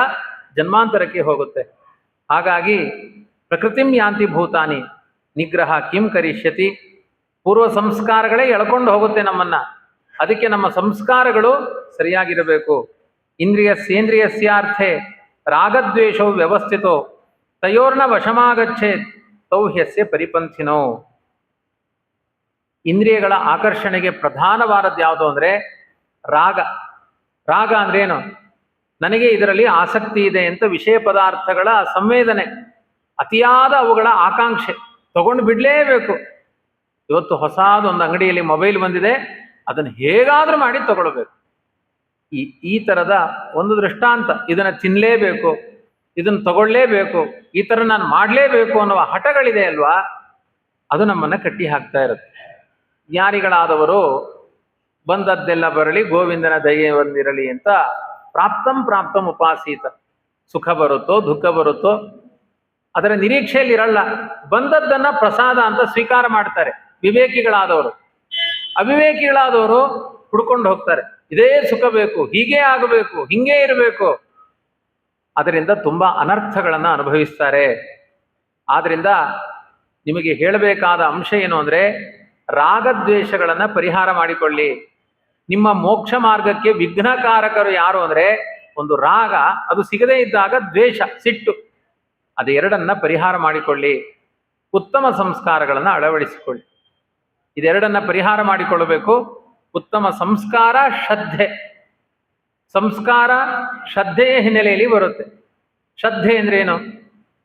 ಜನ್ಮಾಂತರಕ್ಕೆ ಹೋಗುತ್ತೆ. ಹಾಗಾಗಿ ಪ್ರಕೃತಿಂ ಯಾಂತಿ ಭೂತಾನಿ ನಿಗ್ರಹ ಕಿಂ ಕರಿಷ್ಯತಿ. ಪೂರ್ವ ಸಂಸ್ಕಾರಗಳೇ ಎಳ್ಕೊಂಡು ಹೋಗುತ್ತೆ ನಮ್ಮನ್ನ. ಅದಕ್ಕೆ ನಮ್ಮ ಸಂಸ್ಕಾರಗಳು ಸರಿಯಾಗಿರಬೇಕು. ಇಂದ್ರಿಯಸ್ಯೇಂದ್ರಿಯಸ್ಯಾರ್ಥೆ ರಾಗದ್ವೇಷವು ವ್ಯವಸ್ಥಿತೋ ತಯೋರ್ನ ವಶಮಾಗಚ್ಚೇತ್ ತೌಹ್ಯಸ್ಯ ಪರಿಪಂಥಿನೋ. ಇಂದ್ರಿಯಗಳ ಆಕರ್ಷಣೆಗೆ ಪ್ರಧಾನವಾದದ್ದು ಯಾವುದು ಅಂದರೆ ರಾಗ. ರಾಗ ಅಂದ್ರೆ ಏನು? ನನಗೆ ಇದರಲ್ಲಿ ಆಸಕ್ತಿ ಇದೆ ಅಂತ ವಿಷಯ ಪದಾರ್ಥಗಳ ಸಂವೇದನೆ, ಅತಿಯಾದ ಅವುಗಳ ಆಕಾಂಕ್ಷೆ, ತಗೊಂಡು ಬಿಡಲೇಬೇಕು. ಇವತ್ತು ಹೊಸದೊಂದು ಅಂಗಡಿಯಲ್ಲಿ ಮೊಬೈಲ್ ಬಂದಿದೆ, ಅದನ್ನು ಹೇಗಾದ್ರೂ ಮಾಡಿ ತಗೊಳ್ಬೇಕು. ಈ ಥರದ ಒಂದು ದೃಷ್ಟಾಂತ, ಇದನ್ನು ತಿನ್ನಲೇಬೇಕು, ಇದನ್ನು ತಗೊಳ್ಳೇಬೇಕು, ಈ ಥರ ನಾನು ಮಾಡಲೇಬೇಕು ಅನ್ನುವ ಹಠಗಳಿದೆ ಅಲ್ವಾ, ಅದು ನಮ್ಮನ್ನು ಕಟ್ಟಿ ಹಾಕ್ತಾ ಇರುತ್ತೆ. ಜ್ಞಾನಿಗಳಾದವರು ಬಂದದ್ದೆಲ್ಲ ಬರಲಿ ಗೋವಿಂದನ ದಯೆ ಒಂದಿರಲಿ ಅಂತ ಪ್ರಾಪ್ತಂ ಪ್ರಾಪ್ತಂ ಉಪಾಸೀತ. ಸುಖ ಬರುತ್ತೋ ದುಃಖ ಬರುತ್ತೋ ಅದರ ನಿರೀಕ್ಷೆಯಲ್ಲಿ ಇರಲ್ಲ, ಬಂದದ್ದನ್ನ ಪ್ರಸಾದ ಅಂತ ಸ್ವೀಕಾರ ಮಾಡ್ತಾರೆ ವಿವೇಕಿಗಳಾದವರು. ಅವಿವೇಕಿಗಳಾದವರು ಹುಡ್ಕೊಂಡು ಹೋಗ್ತಾರೆ, ಇದೇ ಸುಖ ಬೇಕು, ಹೀಗೇ ಆಗಬೇಕು, ಹಿಂಗೇ ಇರಬೇಕು. ಅದರಿಂದ ತುಂಬಾ ಅನರ್ಥಗಳನ್ನು ಅನುಭವಿಸ್ತಾರೆ. ಆದ್ರಿಂದ ನಿಮಗೆ ಹೇಳಬೇಕಾದ ಅಂಶ ಏನು ಅಂದ್ರೆ ರಾಗದ್ವೇಷಗಳನ್ನ ಪರಿಹಾರ ಮಾಡಿಕೊಳ್ಳಿ. ನಿಮ್ಮ ಮೋಕ್ಷ ಮಾರ್ಗಕ್ಕೆ ವಿಘ್ನಕಾರಕರು ಯಾರು ಅಂದ್ರೆ ಒಂದು ರಾಗ, ಅದು ಸಿಗದೇ ಇದ್ದಾಗ ದ್ವೇಷ, ಸಿಟ್ಟು, ಅದೆರಡನ್ನ ಪರಿಹಾರ ಮಾಡಿಕೊಳ್ಳಿ. ಉತ್ತಮ ಸಂಸ್ಕಾರಗಳನ್ನು ಅಳವಡಿಸಿಕೊಳ್ಳಿ. ಇದೆರಡನ್ನ ಪರಿಹಾರ ಮಾಡಿಕೊಳ್ಳಬೇಕು. ಉತ್ತಮ ಸಂಸ್ಕಾರ, ಶ್ರದ್ಧೆ. ಸಂಸ್ಕಾರ ಶ್ರದ್ಧೆಯ ಹಿನ್ನೆಲೆಯಲ್ಲಿ ಬರುತ್ತೆ. ಶ್ರದ್ಧೆ ಅಂದ್ರೆ ಏನು?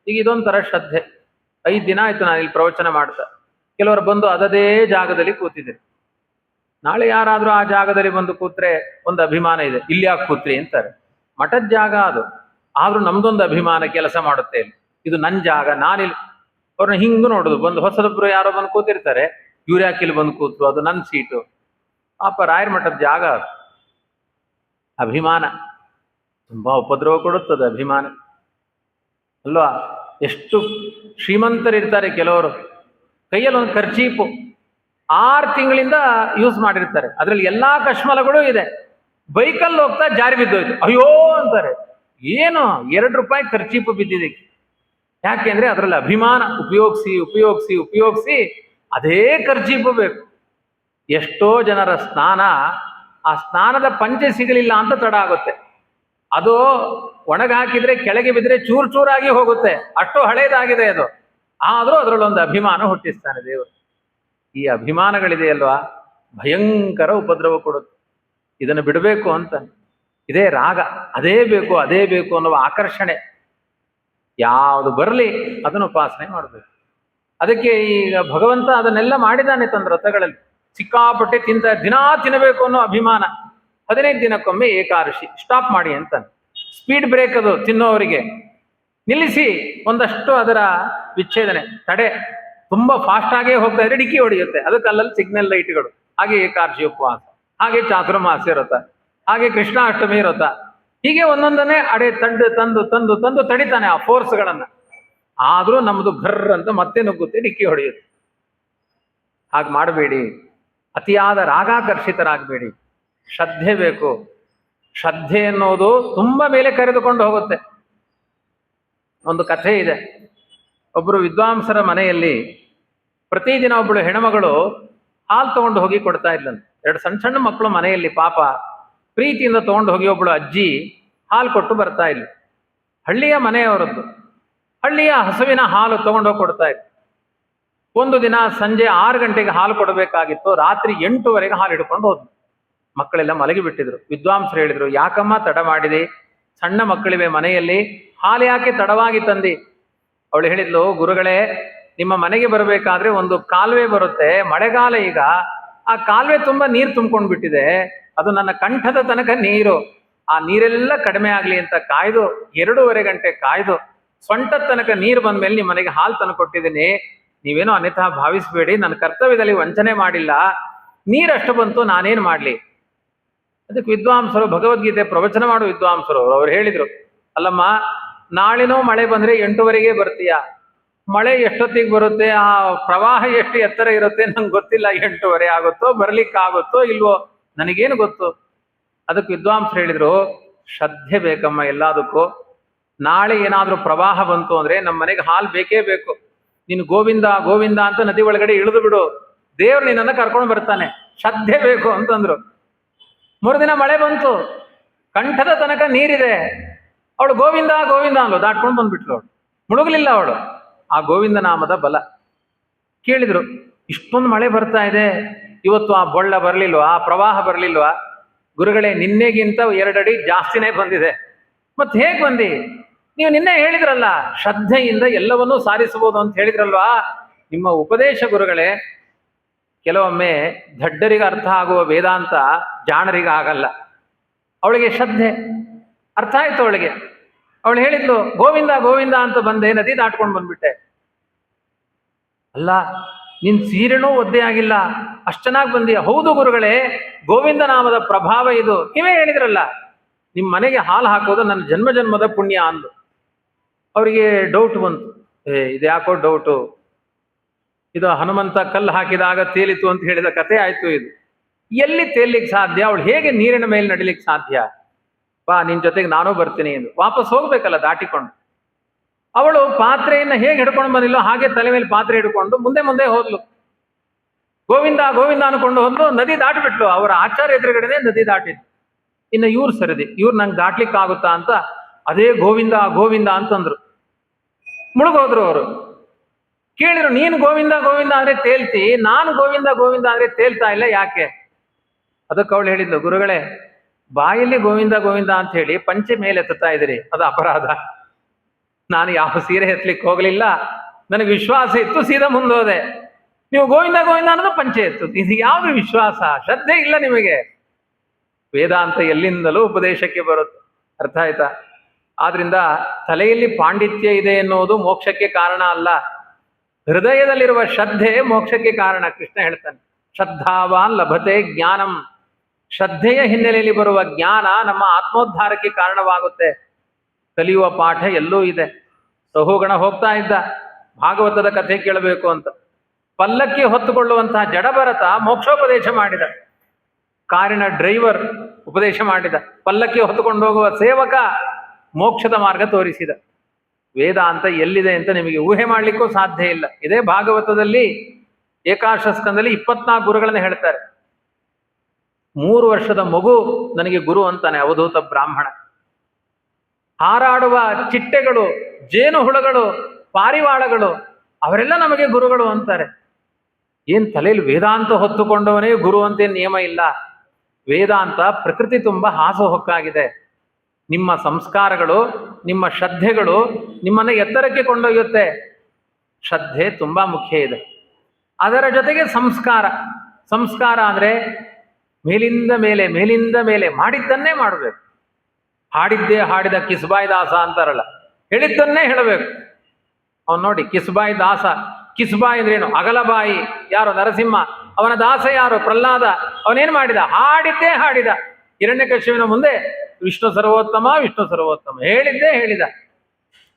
ಈಗ ಇದೊಂಥರ ಶ್ರದ್ಧೆ. 5 ದಿನ ಆಯ್ತು ನಾನು ಇಲ್ಲಿ ಪ್ರವಚನ ಮಾಡ್ತಾ, ಕೆಲವರು ಬಂದು ಅದೇ ಜಾಗದಲ್ಲಿ ಕೂತಿದ್ರು. ನಾಳೆ ಯಾರಾದ್ರೂ ಆ ಜಾಗದಲ್ಲಿ ಬಂದು ಕೂತ್ರೆ ಒಂದು ಅಭಿಮಾನ ಇದೆ, ಇಲ್ಲಿ ಯಾಕೆ ಕೂತ್ರಿ ಅಂತಾರೆ. ಮಠದ ಜಾಗ ಅದು, ಆದ್ರೂ ನಮ್ದೊಂದು ಅಭಿಮಾನ ಕೆಲಸ ಮಾಡುತ್ತೆ. ಇದು ನನ್ನ ಜಾಗ, ನಾನಿಲ್ಲಿ. ಅವ್ರನ್ನ ಹಿಂಗೂ ನೋಡುದು, ಬಂದು ಹೊಸದೊಬ್ರು ಯಾರೋ ಬಂದು ಕೂತಿರ್ತಾರೆ, ಇವ್ರು ಯಾಕೆ ಇಲ್ಲಿ ಬಂದು ಕೂತ್ರು, ಅದು ನನ್ನ ಸೀಟು. ರಾಯರ ಮಠದ ಜಾಗ ಅದು. ಅಭಿಮಾನ ತುಂಬಾ ಉಪದ್ರವ ಕೊಡುತ್ತದೆ ಅಭಿಮಾನ ಅಲ್ವಾ. ಎಷ್ಟು ಶ್ರೀಮಂತರಿರ್ತಾರೆ ಕೆಲವರು, ಕೈಯಲ್ಲಿ ಒಂದು ಖರ್ಚೀಪು 6 ತಿಂಗಳಿಂದ ಯೂಸ್ ಮಾಡಿರ್ತಾರೆ, ಅದರಲ್ಲಿ ಎಲ್ಲಾ ಕಶ್ಮಲಗಳು ಇದೆ. ಬೈಕಲ್ಲಿ ಹೋಗ್ತಾ ಜಾರಿ ಬಿದ್ದೋಯ್ತು, ಅಯ್ಯೋ ಅಂತಾರೆ. ಏನು 2 ರೂಪಾಯಿ ಖರ್ಚೀಪು ಬಿದ್ದಿದೆ. ಯಾಕೆಂದ್ರೆ ಅದರಲ್ಲಿ ಅಭಿಮಾನ. ಉಪಯೋಗಿಸಿ ಉಪಯೋಗಿಸಿ ಉಪಯೋಗಿಸಿ ಅದೇ ಖರ್ಚೀಪು ಬೇಕು. ಎಷ್ಟೋ ಜನರ ಸ್ನಾನ, ಆ ಸ್ನಾನದ ಪಂಚೆ ಸಿಗಲಿಲ್ಲ ಅಂತ ತಡ ಆಗುತ್ತೆ. ಅದು ಒಣಗಿ ಹಾಕಿದ್ರೆ ಕೆಳಗೆ ಬಿದ್ದರೆ ಚೂರು ಚೂರಾಗಿ ಹೋಗುತ್ತೆ, ಅಷ್ಟು ಹಳೇದಾಗಿದೆ ಅದು. ಆದರೂ ಅದರಲ್ಲೊಂದು ಅಭಿಮಾನ ಹುಟ್ಟಿಸ್ತಾನೆ ದೇವರು. ಈ ಅಭಿಮಾನಗಳಿದೆಯಲ್ವಾ, ಭಯಂಕರ ಉಪದ್ರವ ಕೊಡುತ್ತೆ. ಇದನ್ನು ಬಿಡಬೇಕು ಅಂತ. ಇದೇ ರಾಗ, ಅದೇ ಬೇಕು ಅದೇ ಬೇಕು ಅನ್ನುವ ಆಕರ್ಷಣೆ. ಯಾವುದು ಬರಲಿ ಅದನ್ನು ಉಪಾಸನೆ ಮಾಡಬೇಕು. ಅದಕ್ಕೆ ಈಗ ಭಗವಂತ ಅದನ್ನೆಲ್ಲ ಮಾಡಿದ್ದಾನೆ ತನ್ನ ರಥಗಳಲ್ಲಿ. ಸಿಕ್ಕಾಪಟ್ಟೆ ದಿನಾ ತಿನ್ನಬೇಕು ಅನ್ನೋ ಅಭಿಮಾನ. 15 ದಿನಕ್ಕೊಮ್ಮೆ ಏಕಾದಶಿ ಸ್ಟಾಪ್ ಮಾಡಿ ಅಂತಾನೆ. ಸ್ಪೀಡ್ ಬ್ರೇಕ್ ಅದು ತಿನ್ನೋವರಿಗೆ. ನಿಲ್ಲಿಸಿ, ಒಂದಷ್ಟು ಅದರ ವಿಚ್ಛೇದನೆ, ತಡೆ. ತುಂಬಾ ಫಾಸ್ಟ್ ಆಗೇ ಹೋಗ್ತಾ ಇದ್ರೆ ಡಿಕ್ಕಿ ಹೊಡೆಯುತ್ತೆ. ಅದಕ್ಕೆ ಅಲ್ಲಲ್ಲಿ ಸಿಗ್ನಲ್ ಲೈಟ್ಗಳು. ಹಾಗೆ ಏಕಾದಶಿ ಉಪವಾಸ, ಹಾಗೆ ಚಾತುರ್ಮಾಸ್ಯ ವ್ರತ, ಹಾಗೆ ಕೃಷ್ಣಾಷ್ಟಮಿ ವ್ರತ, ಹೀಗೆ ಒಂದೊಂದನ್ನೇ ಅಡೆ ತಂದು ತಂದು ತಂದು ತಂದು ತಡಿತಾನೆ ಆ ಫೋರ್ಸ್ಗಳನ್ನ. ಆದ್ರೂ ನಮ್ದು ಘರ್ರ ಅಂತ ಮತ್ತೆ ನುಗ್ಗುತ್ತೆ, ಡಿಕ್ಕಿ ಹೊಡೆಯುತ್ತೆ. ಹಾಗೆ ಮಾಡಬೇಡಿ, ಅತಿಯಾದ ರಾಗಾಕರ್ಷಿತರಾಗಬೇಡಿ. ಶ್ರದ್ಧೆ ಬೇಕು. ಶ್ರದ್ಧೆ ಅನ್ನೋದು ತುಂಬ ಮೇಲೆ ಕರೆದುಕೊಂಡು ಹೋಗುತ್ತೆ. ಒಂದು ಕಥೆ ಇದೆ. ಒಬ್ಬರು ವಿದ್ವಾಂಸರ ಮನೆಯಲ್ಲಿ ಪ್ರತಿದಿನ ಒಬ್ಬಳು ಹೆಣ್ಮಗಳು ಹಾಲು ತಗೊಂಡು ಹೋಗಿ ಕೊಡ್ತಾ ಇದ್ಲಂತೆ. ಎರಡು ಸಣ್ಣ ಸಣ್ಣ ಮಕ್ಕಳು ಮನೆಯಲ್ಲಿ ಪಾಪ ಪ್ರೀತಿಯಿಂದ ತಗೊಂಡು ಹೋಗಿ ಒಬ್ಬಳು ಅಜ್ಜಿ ಹಾಲು ಕೊಟ್ಟು ಬರ್ತಾ ಇಲ್ಲ. ಹಳ್ಳಿಯ ಮನೆಯವರದ್ದು, ಹಳ್ಳಿಯ ಹಸುವಿನ ಹಾಲು ತಗೊಂಡೋಗಿ ಕೊಡ್ತಾ ಇತ್ತು. ಒಂದು ದಿನ ಸಂಜೆ 6 ಗಂಟೆಗೆ ಹಾಲು ಕೊಡಬೇಕಾಗಿತ್ತು, ರಾತ್ರಿ 8ವರೆಗೆ ಹಾಲು ಹಿಡ್ಕೊಂಡು ಹೋದ್ಲು. ಮಕ್ಕಳೆಲ್ಲ ಮಲಗಿಬಿಟ್ಟಿದ್ರು. ವಿದ್ವಾಂಸರು ಹೇಳಿದ್ರು, ಯಾಕಮ್ಮ ತಡ ಮಾಡಿದೆ, ಸಣ್ಣ ಮಕ್ಕಳಿವೆ ಮನೆಯಲ್ಲಿ, ಹಾಲು ಯಾಕೆ ತಡವಾಗಿ ತಂದಿ? ಅವಳು ಹೇಳಿದ್ಲು, ಗುರುಗಳೇ, ನಿಮ್ಮ ಮನೆಗೆ ಬರಬೇಕಾದ್ರೆ ಒಂದು ಕಾಲುವೆ ಬರುತ್ತೆ, ಮಳೆಗಾಲ ಈಗ, ಆ ಕಾಲುವೆ ತುಂಬಾ ನೀರು ತುಂಬ್ಕೊಂಡು ಬಿಟ್ಟಿದೆ, ಅದು ನನ್ನ ಕಂಠದ ತನಕ ನೀರು, ಆ ನೀರೆಲ್ಲ ಕಡಿಮೆ ಆಗ್ಲಿ ಅಂತ ಕಾಯ್ದು 2.5 ಗಂಟೆ ಕಾಯ್ದು ಸೊಂಟದ ತನಕ ನೀರು ಬಂದ ಮೇಲೆ ನಿಮ್ಮ ಮನೆಗೆ ಹಾಲು ತಂದು ಕೊಟ್ಟಿದ್ದೀನಿ. ನೀವೇನೋ ಅನ್ಯಥಾ ಭಾವಿಸ್ಬೇಡಿ, ನನ್ನ ಕರ್ತವ್ಯದಲ್ಲಿ ವಂಚನೆ ಮಾಡಿಲ್ಲ, ನೀರಷ್ಟು ಬಂತು, ನಾನೇನು ಮಾಡ್ಲಿ? ಅದಕ್ಕೆ ವಿದ್ವಾಂಸರು, ಭಗವದ್ಗೀತೆ ಪ್ರವಚನ ಮಾಡೋ ವಿದ್ವಾಂಸರು ಅವ್ರು ಹೇಳಿದ್ರು, ಅಲ್ಲಮ್ಮ, ನಾಳಿನೂ ಮಳೆ ಬಂದ್ರೆ 8ವರೆಗೆ ಬರ್ತೀಯ, ಮಳೆ ಎಷ್ಟೊತ್ತಿಗೆ ಬರುತ್ತೆ, ಆ ಪ್ರವಾಹ ಎಷ್ಟು ಎತ್ತರ ಇರುತ್ತೆ ನಂಗೆ ಗೊತ್ತಿಲ್ಲ, 8ವರೆ ಆಗುತ್ತೋ, ಬರ್ಲಿಕ್ಕಾಗುತ್ತೋ ಇಲ್ವೋ, ನನಗೇನು ಗೊತ್ತು? ಅದಕ್ಕೆ ವಿದ್ವಾಂಸರು ಹೇಳಿದ್ರು, ಶ್ರದ್ಧೆ ಬೇಕಮ್ಮ ಎಲ್ಲದಕ್ಕೂ. ನಾಳೆ ಏನಾದ್ರೂ ಪ್ರವಾಹ ಬಂತು ಅಂದ್ರೆ ನಮ್ಮ ಮನೆಗೆ ಹಾಲು ಬೇಕೇ ಬೇಕು. ನೀನು ಗೋವಿಂದ ಗೋವಿಂದ ಅಂತ ನದಿ ಒಳಗಡೆ ಇಳಿದು ಬಿಡು, ದೇವ್ರು ನಿನ್ನನ್ನು ಕರ್ಕೊಂಡು ಬರ್ತಾನೆ, ಶ್ರದ್ಧೆ ಬೇಕು ಅಂತಂದ್ರು. ಮರುದಿನ ಮಳೆ ಬಂತು, ಕಂಠದ ತನಕ ನೀರಿದೆ, ಅವಳು ಗೋವಿಂದ ಗೋವಿಂದ ಅನ್ಲು, ದಾಟ್ಕೊಂಡು ಬಂದ್ಬಿಟ್ಲು. ಅವಳು ಮುಳುಗಲಿಲ್ಲ. ಅವಳು ಆ ಗೋವಿಂದ ನಾಮದ ಬಲ. ಕೇಳಿದ್ರು, ಇಷ್ಟೊಂದು ಮಳೆ ಬರ್ತಾ ಇದೆ, ಇವತ್ತು ಆ ಬೊಳ್ಳ ಬರ್ಲಿಲ್ವಾ, ಆ ಪ್ರವಾಹ ಬರ್ಲಿಲ್ವಾ? ಗುರುಗಳೇ, ನಿನ್ನೆಗಿಂತ 2 ಅಡಿ ಜಾಸ್ತಿನೇ ಬಂದಿದೆ. ಮತ್ತೆ ಹೇಗೆ ಬಂದಿ? ನೀವು ನಿನ್ನೆ ಹೇಳಿದ್ರಲ್ಲ, ಶ್ರದ್ಧೆಯಿಂದ ಎಲ್ಲವನ್ನೂ ಸಾಧಿಸಬಹುದು ಅಂತ ಹೇಳಿದ್ರಲ್ವಾ? ನಿಮ್ಮ ಉಪದೇಶ ಗುರುಗಳೇ. ಕೆಲವೊಮ್ಮೆ ದಡ್ಡರಿಗೆ ಅರ್ಥ ಆಗುವ ವೇದಾಂತ ಜಾಣರಿಗೆ ಆಗಲ್ಲ. ಅವಳಿಗೆ ಶ್ರದ್ಧೆ ಅರ್ಥ ಆಯ್ತು ಅವಳಿಗೆ. ಅವಳು ಹೇಳಿದ್ಲು, ಗೋವಿಂದ ಗೋವಿಂದ ಅಂತ ಬಂದೆ, ನದಿ ದಾಟ್ಕೊಂಡು ಬಂದ್ಬಿಟ್ಟೆ. ಅಲ್ಲ, ನಿನ್ ಸೀರೆನೂ ಒದ್ದೆ ಆಗಿಲ್ಲ, ಅಷ್ಟು ಚೆನ್ನಾಗಿ ಬಂದಿಯ. ಹೌದು ಗುರುಗಳೇ, ಗೋವಿಂದ ನಾಮದ ಪ್ರಭಾವ ಇದು. ನೀವೇ ಹೇಳಿದ್ರಲ್ಲ, ನಿಮ್ಮ ಮನೆಗೆ ಹಾಲು ಹಾಕೋದು ನನ್ನ ಜನ್ಮ ಜನ್ಮದ ಪುಣ್ಯ ಅಂದು. ಅವರಿಗೆ ಡೌಟ್ ಬಂತು, ಇದು ಯಾಕೋ ಡೌಟು, ಇದು ಹನುಮಂತ ಕಲ್ಲು ಹಾಕಿದಾಗ ತೇಲಿತು ಅಂತ ಹೇಳಿದ ಕಥೆ ಆಯ್ತು. ಇದು ಎಲ್ಲಿ ತೇಲಿಕ್ಕೆ ಸಾಧ್ಯ? ಅವಳು ಹೇಗೆ ನೀರಿನ ಮೇಲೆ ನಡಿಲಿಕ್ಕೆ ಸಾಧ್ಯ? ಬಾ, ನಿನ್ ಜೊತೆಗೆ ನಾನೂ ಬರ್ತೀನಿ ಎಂದು ವಾಪಸ್ ಹೋಗ್ಬೇಕಲ್ಲ ದಾಟಿಕೊಂಡು. ಅವಳು ಪಾತ್ರೆಯನ್ನ ಹೇಗೆ ಹಿಡ್ಕೊಂಡು ಬಂದಿಲ್ಲೋ ಹಾಗೆ ತಲೆ ಮೇಲೆ ಪಾತ್ರೆ ಹಿಡ್ಕೊಂಡು ಮುಂದೆ ಮುಂದೆ ಹೋದ್ಲು. ಗೋವಿಂದ ಗೋವಿಂದ ಅನ್ಕೊಂಡು ಹೋದ್ಲು, ನದಿ ದಾಟಿಬಿಟ್ಲು. ಅವರ ಆಚಾರ್ಯ ಎದುರುಗಡೆನೆ ನದಿ ದಾಟಿದ್ಲು. ಇನ್ನು ಇವ್ರು ಸರಿದಿ, ಇವ್ರು ನಂಗೆ ದಾಟ್ಲಿಕ್ಕೆ ಆಗುತ್ತಾ ಅಂತ ಅದೇ ಗೋವಿಂದ ಗೋವಿಂದ ಅಂತಂದ್ರು. ಮುಳುಗೋದ್ರು ಅವರು. ಕೇಳಿದ್ರು, ನೀನು ಗೋವಿಂದ ಗೋವಿಂದ ಅಂದ್ರೆ ತೇಲ್ತಿ, ನಾನು ಗೋವಿಂದ ಗೋವಿಂದ ಅಂದ್ರೆ ತೇಲ್ತಾ ಇಲ್ಲ, ಯಾಕೆ? ಅದಕ್ಕೆ ಅವಳು ಹೇಳಿದ್ಲು, ಗುರುಗಳೇ, ಬಾಯಲ್ಲಿ ಗೋವಿಂದ ಗೋವಿಂದ ಅಂತ ಹೇಳಿ ಪಂಚೆ ಮೇಲೆ ಎತ್ತುತ್ತಾ ಇದ್ದೀರಿ, ಅದು ಅಪರಾಧ. ನಾನು ಯಾವ ಸೀರೆ ಎತ್ತಲಿಕ್ಕೆ ಹೋಗ್ಲಿಲ್ಲ, ನನಗೆ ವಿಶ್ವಾಸ ಇತ್ತು, ಸೀದಾ ಮುಂದೋದೆ. ನೀವು ಗೋವಿಂದ ಗೋವಿಂದ ಅನ್ನೋದು ಪಂಚೆ ಎತ್ತು, ಇದು ಯಾವುದು ವಿಶ್ವಾಸ? ಶ್ರದ್ಧೆ ಇಲ್ಲ ನಿಮಗೆ. ವೇದಾಂತ ಎಲ್ಲಿಂದಲೂ ಉಪದೇಶಕ್ಕೆ ಬರುತ್ತೆ. ಅರ್ಥ ಆಯ್ತಾ? ಆದ್ರಿಂದ ತಲೆಯಲ್ಲಿ ಪಾಂಡಿತ್ಯ ಇದೆ ಎನ್ನುವುದು ಮೋಕ್ಷಕ್ಕೆ ಕಾರಣ ಅಲ್ಲ, ಹೃದಯದಲ್ಲಿರುವ ಶ್ರದ್ಧೆ ಮೋಕ್ಷಕ್ಕೆ ಕಾರಣ. ಕೃಷ್ಣ ಹೇಳ್ತಾನೆ, ಶ್ರದ್ಧಾವಾನ್ ಲಭತೆ ಜ್ಞಾನಂ. ಶ್ರದ್ಧೆಯ ಹಿನ್ನೆಲೆಯಲ್ಲಿ ಬರುವ ಜ್ಞಾನ ನಮ್ಮ ಆತ್ಮೋದ್ಧಾರಕ್ಕೆ ಕಾರಣವಾಗುತ್ತೆ. ಕಲಿಯುವ ಪಾಠ ಎಲ್ಲೂ ಇದೆ. ರಹುಗಣ ಹೋಗ್ತಾ ಇದ್ದ ಭಾಗವತದ ಕಥೆ ಕೇಳಬೇಕು ಅಂತ. ಪಲ್ಲಕ್ಕಿ ಹೊತ್ತುಕೊಳ್ಳುವಂತಹ ಜಡಭರತ ಮೋಕ್ಷೋಪದೇಶ ಮಾಡಿದ, ಕಾರಿನ ಡ್ರೈವರ್ ಉಪದೇಶ ಮಾಡಿದ, ಪಲ್ಲಕ್ಕಿ ಹೊತ್ತುಕೊಂಡು ಹೋಗುವ ಸೇವಕ ಮೋಕ್ಷದ ಮಾರ್ಗ ತೋರಿಸಿದ. ವೇದಾಂತ ಎಲ್ಲಿದೆ ಅಂತ ನಿಮಗೆ ಊಹೆ ಮಾಡಲಿಕ್ಕೂ ಸಾಧ್ಯ ಇಲ್ಲ. ಇದೇ ಭಾಗವತದಲ್ಲಿ ಏಕಾದಶ ಸ್ಕಂದದಲ್ಲಿ 24 ಗುರುಗಳನ್ನ ಹೇಳ್ತಾರೆ. 3 ವರ್ಷದ ಮಗು ನನಗೆ ಗುರು ಅಂತಾನೆ ಅವಧೂತ ಬ್ರಾಹ್ಮಣ. ಹಾರಾಡುವ ಚಿಟ್ಟೆಗಳು, ಜೇನು ಹುಳಗಳು, ಪಾರಿವಾಳಗಳು, ಅವರೆಲ್ಲ ನಮಗೆ ಗುರುಗಳು ಅಂತಾರೆ. ಏನ್ ತಲೆಯಲ್ಲಿ ವೇದಾಂತ ಹೊತ್ತುಕೊಂಡವನೇ ಗುರು ಅಂತೇನು ನಿಯಮ ಇಲ್ಲ. ವೇದಾಂತ ಪ್ರಕೃತಿ ತುಂಬ ಹಾಸುಹೊಕ್ಕಾಗಿದೆ. ನಿಮ್ಮ ಸಂಸ್ಕಾರಗಳು, ನಿಮ್ಮ ಶ್ರದ್ಧೆಗಳು ನಿಮ್ಮನ್ನು ಎತ್ತರಕ್ಕೆ ಕೊಂಡೊಯ್ಯುತ್ತೆ. ಶ್ರದ್ಧೆ ತುಂಬಾ ಮುಖ್ಯ ಇದೆ. ಅದರ ಜೊತೆಗೆ ಸಂಸ್ಕಾರ. ಸಂಸ್ಕಾರ ಅಂದ್ರೆ ಮೇಲಿಂದ ಮೇಲೆ ಮೇಲಿಂದ ಮೇಲೆ ಮಾಡಿದ್ದನ್ನೇ ಮಾಡಬೇಕು. ಹಾಡಿದ್ದೇ ಹಾಡಿದ ಕಿಸ್ಬಾಯಿ ದಾಸ ಅಂತಾರಲ್ಲ, ಹೇಳಿದ್ದನ್ನೇ ಹೇಳಬೇಕು. ಅವ್ನು ನೋಡಿ, ಕಿಸ್ಬಾಯಿ ದಾಸ ಕಿಸ್ಬಾಯಿ ಅಂದ್ರೇನು? ಅಗಲಬಾಯಿ. ಯಾರು? ನರಸಿಂಹ. ಅವನ ದಾಸ ಯಾರು? ಪ್ರಹ್ಲಾದ. ಅವನೇನು ಮಾಡಿದ? ಹಾಡಿದ್ದೇ ಹಾಡಿದ. ಹಿರಣ್ಯಕಶಿಪುವಿನ ಮುಂದೆ ವಿಷ್ಣು ಸರ್ವೋತ್ತಮ, ವಿಷ್ಣು ಸರ್ವೋತ್ತಮ ಹೇಳಿದ್ದೇ ಹೇಳಿದ.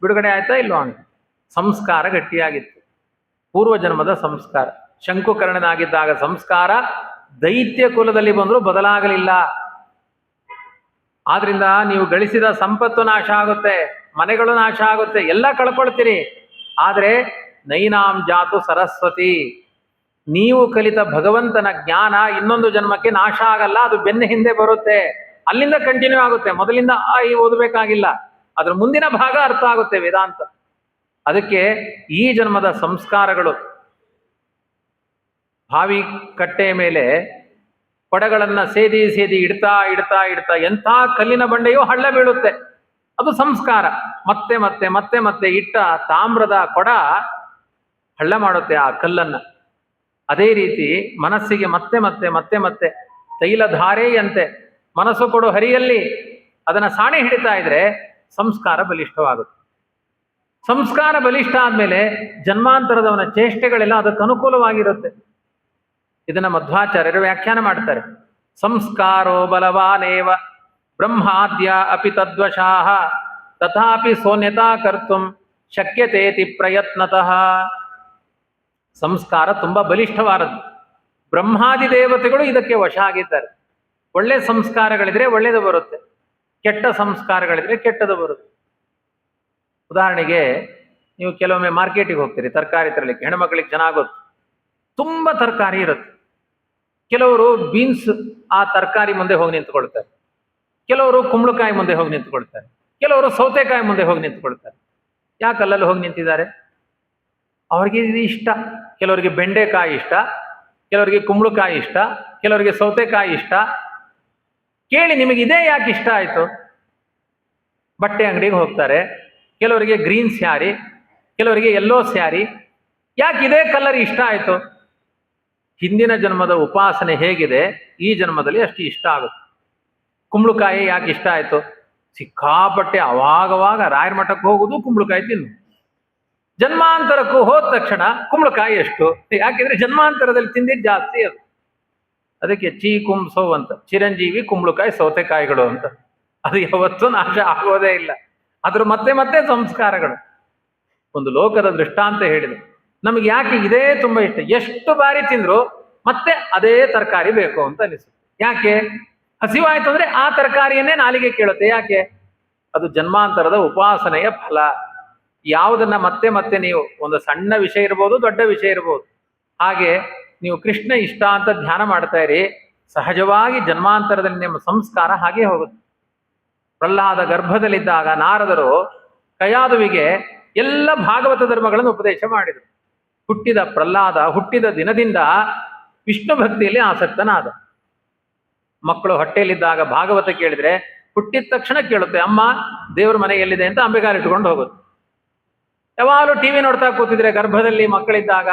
ಬಿಡುಗಡೆ ಆಯ್ತಾ ಇಲ್ವಾ? ಅವನಿಗೆ ಸಂಸ್ಕಾರ ಗಟ್ಟಿಯಾಗಿತ್ತು, ಪೂರ್ವಜನ್ಮದ ಸಂಸ್ಕಾರ. ಶಂಕುಕರ್ಣನಾಗಿದ್ದಾಗ ಸಂಸ್ಕಾರ, ದೈತ್ಯ ಕುಲದಲ್ಲಿ ಬಂದರೂ ಬದಲಾಗಲಿಲ್ಲ. ಆದ್ರಿಂದ ನೀವು ಗಳಿಸಿದ ಸಂಪತ್ತು ನಾಶ ಆಗುತ್ತೆ, ಮನೆಗಳು ನಾಶ ಆಗುತ್ತೆ, ಎಲ್ಲ ಕಳ್ಕೊಳ್ತೀರಿ. ಆದರೆ ನೈನಾಂ ಜಾತು ಸರಸ್ವತಿ, ನೀವು ಕಲಿತ ಭಗವಂತನ ಜ್ಞಾನ ಇನ್ನೊಂದು ಜನ್ಮಕ್ಕೆ ನಾಶ ಆಗಲ್ಲ, ಅದು ಬೆನ್ನ ಹಿಂದೆ ಬರುತ್ತೆ, ಅಲ್ಲಿಂದ ಕಂಟಿನ್ಯೂ ಆಗುತ್ತೆ. ಮೊದಲಿಂದ ಓದಬೇಕಾಗಿಲ್ಲ, ಅದ್ರ ಮುಂದಿನ ಭಾಗ ಅರ್ಥ ಆಗುತ್ತೆ ವೇದಾಂತ. ಅದಕ್ಕೆ ಈ ಜನ್ಮದ ಸಂಸ್ಕಾರಗಳು, ಬಾವಿ ಕಟ್ಟೆಯ ಮೇಲೆ ಕೊಡಗಳನ್ನ ಸೇದಿ ಸೇದಿ ಇಡ್ತಾ ಇಡ್ತಾ ಇಡ್ತಾ ಎಂಥ ಕಲ್ಲಿನ ಬಂಡೆಯೂ ಹಳ್ಳ ಬೀಳುತ್ತೆ, ಅದು ಸಂಸ್ಕಾರ. ಮತ್ತೆ ಮತ್ತೆ ಮತ್ತೆ ಮತ್ತೆ ಇಟ್ಟ ತಾಮ್ರದ ಕೊಡ ಹಳ್ಳ ಮಾಡುತ್ತೆ ಆ ಕಲ್ಲನ್ನ. ಅದೇ ರೀತಿ ಮನಸ್ಸಿಗೆ ಮತ್ತೆ ಮತ್ತೆ ಮತ್ತೆ ಮತ್ತೆ ತೈಲಧಾರೆಯಂತೆ ಮನಸ್ಸು ಕೊಡು ಹರಿಯಲ್ಲಿ ಅದನ್ನ ಸಾಣೆ ಹಿಡಿತಾ ಇದ್ರೆ ಸಂಸ್ಕಾರ ಬಲಿಷ್ಠವಾಗುತ್ತೆ. ಸಂಸ್ಕಾರ ಬಲಿಷ್ಠ ಆದ್ಮೇಲೆ ಜನ್ಮಾಂತರದವನ ಚೇಷ್ಟೆಗಳೆಲ್ಲ ಅದಕ್ಕೆ ಅನುಕೂಲವಾಗಿರುತ್ತೆ. ಇದನ್ನ ಮಧ್ವಾಚಾರ್ಯರು ವ್ಯಾಖ್ಯಾನ ಮಾಡ್ತಾರೆ. ಸಂಸ್ಕಾರೋ ಬಲವಾನೇವ ಬ್ರಹ್ಮಾದ್ಯ ಅಪಿ ತದ್ವಶಾಹ ತಥಾಪಿ ಸೋನ್ಯತಾ ಕರ್ತುಂ ಶಕ್ಯತೇತಿ ಪ್ರಯತ್ನತಃ. ಸಂಸ್ಕಾರ ತುಂಬಾ ಬಲಿಷ್ಠವಾದದ್ದು. ಬ್ರಹ್ಮಾದಿ ದೇವತೆಗಳು ಇದಕ್ಕೆ ವಶ ಆಗಿದ್ದಾರೆ. ಒಳ್ಳೆ ಸಂಸ್ಕಾರಗಳಿದ್ರೆ ಒಳ್ಳೇದು ಬರುತ್ತೆ, ಕೆಟ್ಟ ಸಂಸ್ಕಾರಗಳಿದ್ರೆ ಕೆಟ್ಟದು ಬರುತ್ತೆ. ಉದಾಹರಣೆಗೆ, ನೀವು ಕೆಲವೊಮ್ಮೆ ಮಾರ್ಕೆಟಿಗೆ ಹೋಗ್ತೀರಿ ತರಕಾರಿ ತರಲಿಕ್ಕೆ, ಹೆಣ್ಮಕ್ಳಿಗೆ ಚೆನ್ನಾಗಿ ಗೊತ್ತು, ತುಂಬ ತರಕಾರಿ ಇರುತ್ತೆ. ಕೆಲವರು ಬೀನ್ಸ್ ಆ ತರಕಾರಿ ಮುಂದೆ ಹೋಗಿ ನಿಂತ್ಕೊಳ್ತಾರೆ, ಕೆಲವರು ಕುಂಬಳಕಾಯಿ ಮುಂದೆ ಹೋಗಿ ನಿಂತ್ಕೊಳ್ತಾರೆ, ಕೆಲವರು ಸೌತೆಕಾಯಿ ಮುಂದೆ ಹೋಗಿ ನಿಂತ್ಕೊಳ್ತಾರೆ. ಯಾಕೆ ಅಲ್ಲಲ್ಲಿ ಹೋಗಿ ನಿಂತಿದ್ದಾರೆ? ಅವ್ರಿಗೆ ಇದು ಇಷ್ಟ. ಕೆಲವರಿಗೆ ಬೆಂಡೆಕಾಯಿ ಇಷ್ಟ, ಕೆಲವರಿಗೆ ಕುಂಬಳಕಾಯಿ ಇಷ್ಟ, ಕೆಲವರಿಗೆ ಸೌತೆಕಾಯಿ ಇಷ್ಟ. ಕೇಳಿ, ನಿಮಗೆ ಇದೇ ಯಾಕೆ ಇಷ್ಟ ಆಯಿತು? ಬಟ್ಟೆ ಅಂಗಡಿಗೆ ಹೋಗ್ತಾರೆ, ಕೆಲವರಿಗೆ ಗ್ರೀನ್ ಸ್ಯಾರಿ, ಕೆಲವರಿಗೆ ಯೆಲ್ಲೋ ಸ್ಯಾರಿ. ಯಾಕೆ ಇದೇ ಕಲರ್ ಇಷ್ಟ ಆಯಿತು? ಹಿಂದಿನ ಜನ್ಮದ ಉಪಾಸನೆ ಹೇಗಿದೆ, ಈ ಜನ್ಮದಲ್ಲಿ ಅಷ್ಟು ಇಷ್ಟ ಆಗುತ್ತೆ. ಕುಂಬಳಕಾಯಿ ಯಾಕೆ ಇಷ್ಟ ಆಯಿತು? ಸಿಕ್ಕಾಪಟ್ಟೆ ಅವಾಗವಾಗ ರಾಯರ ಮಠಕ್ಕೆ ಹೋಗುದು ಕುಂಬಳಕಾಯಿ ತಿನ್ನು. ಜನ್ಮಾಂತರಕ್ಕೂ ಹೋದ ತಕ್ಷಣ ಕುಂಬಳಕಾಯಿ ಎಷ್ಟು? ಯಾಕೆಂದ್ರೆ ಜನ್ಮಾಂತರದಲ್ಲಿ ತಿಂದಿದ್ದು ಜಾಸ್ತಿ ಅದು. ಅದಕ್ಕೆ ಚೀ ಕುಂಬ್ಸೋ ಅಂತ, ಚಿರಂಜೀವಿ ಕುಂಬಳಕಾಯಿ ಸೌತೆಕಾಯಿಗಳು ಅಂತ. ಅದು ಯಾವತ್ತೂ ನಾಶ ಆಗೋದೇ ಇಲ್ಲ. ಅದ್ರ ಮತ್ತೆ ಮತ್ತೆ ಸಂಸ್ಕಾರಗಳು. ಒಂದು ಲೋಕದ ದೃಷ್ಟಾಂತ ಹೇಳಿದೆ. ನಮಗೆ ಯಾಕೆ ಇದೇ ತುಂಬಾ ಇಷ್ಟ, ಎಷ್ಟು ಬಾರಿ ತಿಂದ್ರು ಮತ್ತೆ ಅದೇ ತರಕಾರಿ ಬೇಕು ಅಂತ ಅನಿಸುತ್ತೆ. ಯಾಕೆ? ಹಸಿವಾಯ್ತು ಅಂದ್ರೆ ಆ ತರಕಾರಿಯನ್ನೇ ನಾಲಿಗೆ ಕೇಳುತ್ತೆ. ಯಾಕೆ? ಅದು ಜನ್ಮಾಂತರದ ಉಪಾಸನೆಯ ಫಲ. ಯಾವುದನ್ನ ಮತ್ತೆ ಮತ್ತೆ ನೀವು, ಒಂದು ಸಣ್ಣ ವಿಷಯ ಇರ್ಬೋದು, ದೊಡ್ಡ ವಿಷಯ ಇರ್ಬೋದು, ಹಾಗೆ ನೀವು ಕೃಷ್ಣ ಇಷ್ಟ ಅಂತ ಧ್ಯಾನ ಮಾಡ್ತಾ ಇರಿ, ಸಹಜವಾಗಿ ಜನ್ಮಾಂತರದಲ್ಲಿ ನಿಮ್ಮ ಸಂಸ್ಕಾರ ಹಾಗೆ ಹೋಗುತ್ತೆ. ಪ್ರಹ್ಲಾದ ಗರ್ಭದಲ್ಲಿದ್ದಾಗ ನಾರದರು ಕಯಾದುವಿಗೆ ಎಲ್ಲ ಭಾಗವತ ಧರ್ಮಗಳನ್ನು ಉಪದೇಶ ಮಾಡಿದರು. ಹುಟ್ಟಿದ ಪ್ರಹ್ಲಾದ ಹುಟ್ಟಿದ ದಿನದಿಂದ ವಿಷ್ಣು ಭಕ್ತಿಯಲ್ಲಿ ಆಸಕ್ತನಾದ. ಮಕ್ಕಳು ಹೊಟ್ಟೆಯಲ್ಲಿದ್ದಾಗ ಭಾಗವತ ಕೇಳಿದ್ರೆ ಹುಟ್ಟಿದ ತಕ್ಷಣ ಕೇಳುತ್ತೆ, ಅಮ್ಮ ದೇವ್ರ ಮನೆ ಎಲ್ಲಿದೆ ಅಂತ ಅಂಬೆಗಾಲು ಇಟ್ಕೊಂಡು ಹೋಗುತ್ತೆ. ಯಾವಾಗಲೂ ಟಿವಿ ನೋಡ್ತಾ ಕೂತಿದ್ರೆ ಗರ್ಭದಲ್ಲಿ ಮಕ್ಕಳಿದ್ದಾಗ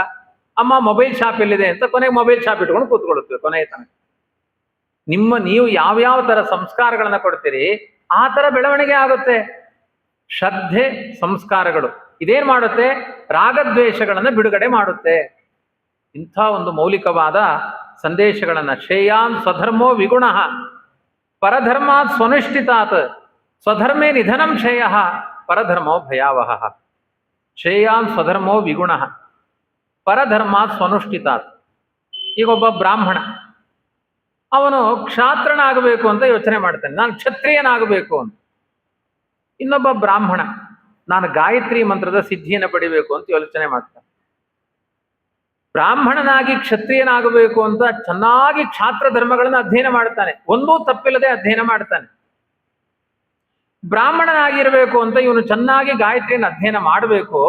ಅಮ್ಮ ಮೊಬೈಲ್ ಶಾಪ್ ಎಲ್ಲಿದೆ ಅಂತ ಕೊನೆಗೆ ಮೊಬೈಲ್ ಶಾಪ್ ಇಟ್ಕೊಂಡು ಕೂತ್ಕೊಳ್ಳುತ್ತೆ ಕೊನೆಯ ತನಕ. ನೀವು ಯಾವ್ಯಾವ ತರ ಸಂಸ್ಕಾರಗಳನ್ನ ಕೊಡ್ತೀರಿ ಆ ತರ ಬೆಳವಣಿಗೆ ಆಗುತ್ತೆ. ಶ್ರದ್ಧೆ ಸಂಸ್ಕಾರಗಳು ಇದೇನ್ ಮಾಡುತ್ತೆ? ರಾಗದ್ವೇಷಗಳನ್ನ ಬಿಡುಗಡೆ ಮಾಡುತ್ತೆ. ಇಂಥ ಒಂದು ಮೌಲಿಕವಾದ ಸಂದೇಶಗಳನ್ನ, ಶ್ರೇಯಾನ್ ಸ್ವಧರ್ಮೋ ವಿಗುಣ ಪರಧರ್ಮಾತ್ ಸ್ವನುಷ್ಠಿತಾತ್ ಸ್ವಧರ್ಮೇ ನಿಧನಂ ಶ್ರೇಯ ಪರಧರ್ಮೋ ಭಯಾವಹ. ಶ್ರೇಯಾನ್ ಸ್ವಧರ್ಮೋ ವಿಗುಣ ಪರಧರ್ಮಾತ್ ಸ್ವನುಷ್ಠಿತಾತ್. ಈಗ ಒಬ್ಬ ಬ್ರಾಹ್ಮಣ, ಅವನು ಕ್ಷಾತ್ರನಾಗಬೇಕು ಅಂತ ಯೋಚನೆ ಮಾಡ್ತಾನೆ, ನಾನು ಕ್ಷತ್ರಿಯನಾಗಬೇಕು ಅಂತ. ಇನ್ನೊಬ್ಬ ಬ್ರಾಹ್ಮಣ, ನಾನು ಗಾಯತ್ರಿ ಮಂತ್ರದ ಸಿದ್ಧಿಯನ್ನು ಪಡಿಬೇಕು ಅಂತ ಯೋಚನೆ ಮಾಡ್ತಾನೆ. ಬ್ರಾಹ್ಮಣನಾಗಿ ಕ್ಷತ್ರಿಯನಾಗಬೇಕು ಅಂತ ಚೆನ್ನಾಗಿ ಕ್ಷಾತ್ರ ಧರ್ಮಗಳನ್ನು ಅಧ್ಯಯನ ಮಾಡ್ತಾನೆ, ಒಂದೂ ತಪ್ಪಿಲ್ಲದೆ ಅಧ್ಯಯನ ಮಾಡ್ತಾನೆ. ಬ್ರಾಹ್ಮಣನಾಗಿರ್ಬೇಕು ಅಂತ ಇವನು ಚೆನ್ನಾಗಿ ಗಾಯತ್ರಿಯನ್ನು ಅಧ್ಯಯನ ಮಾಡಬೇಕು,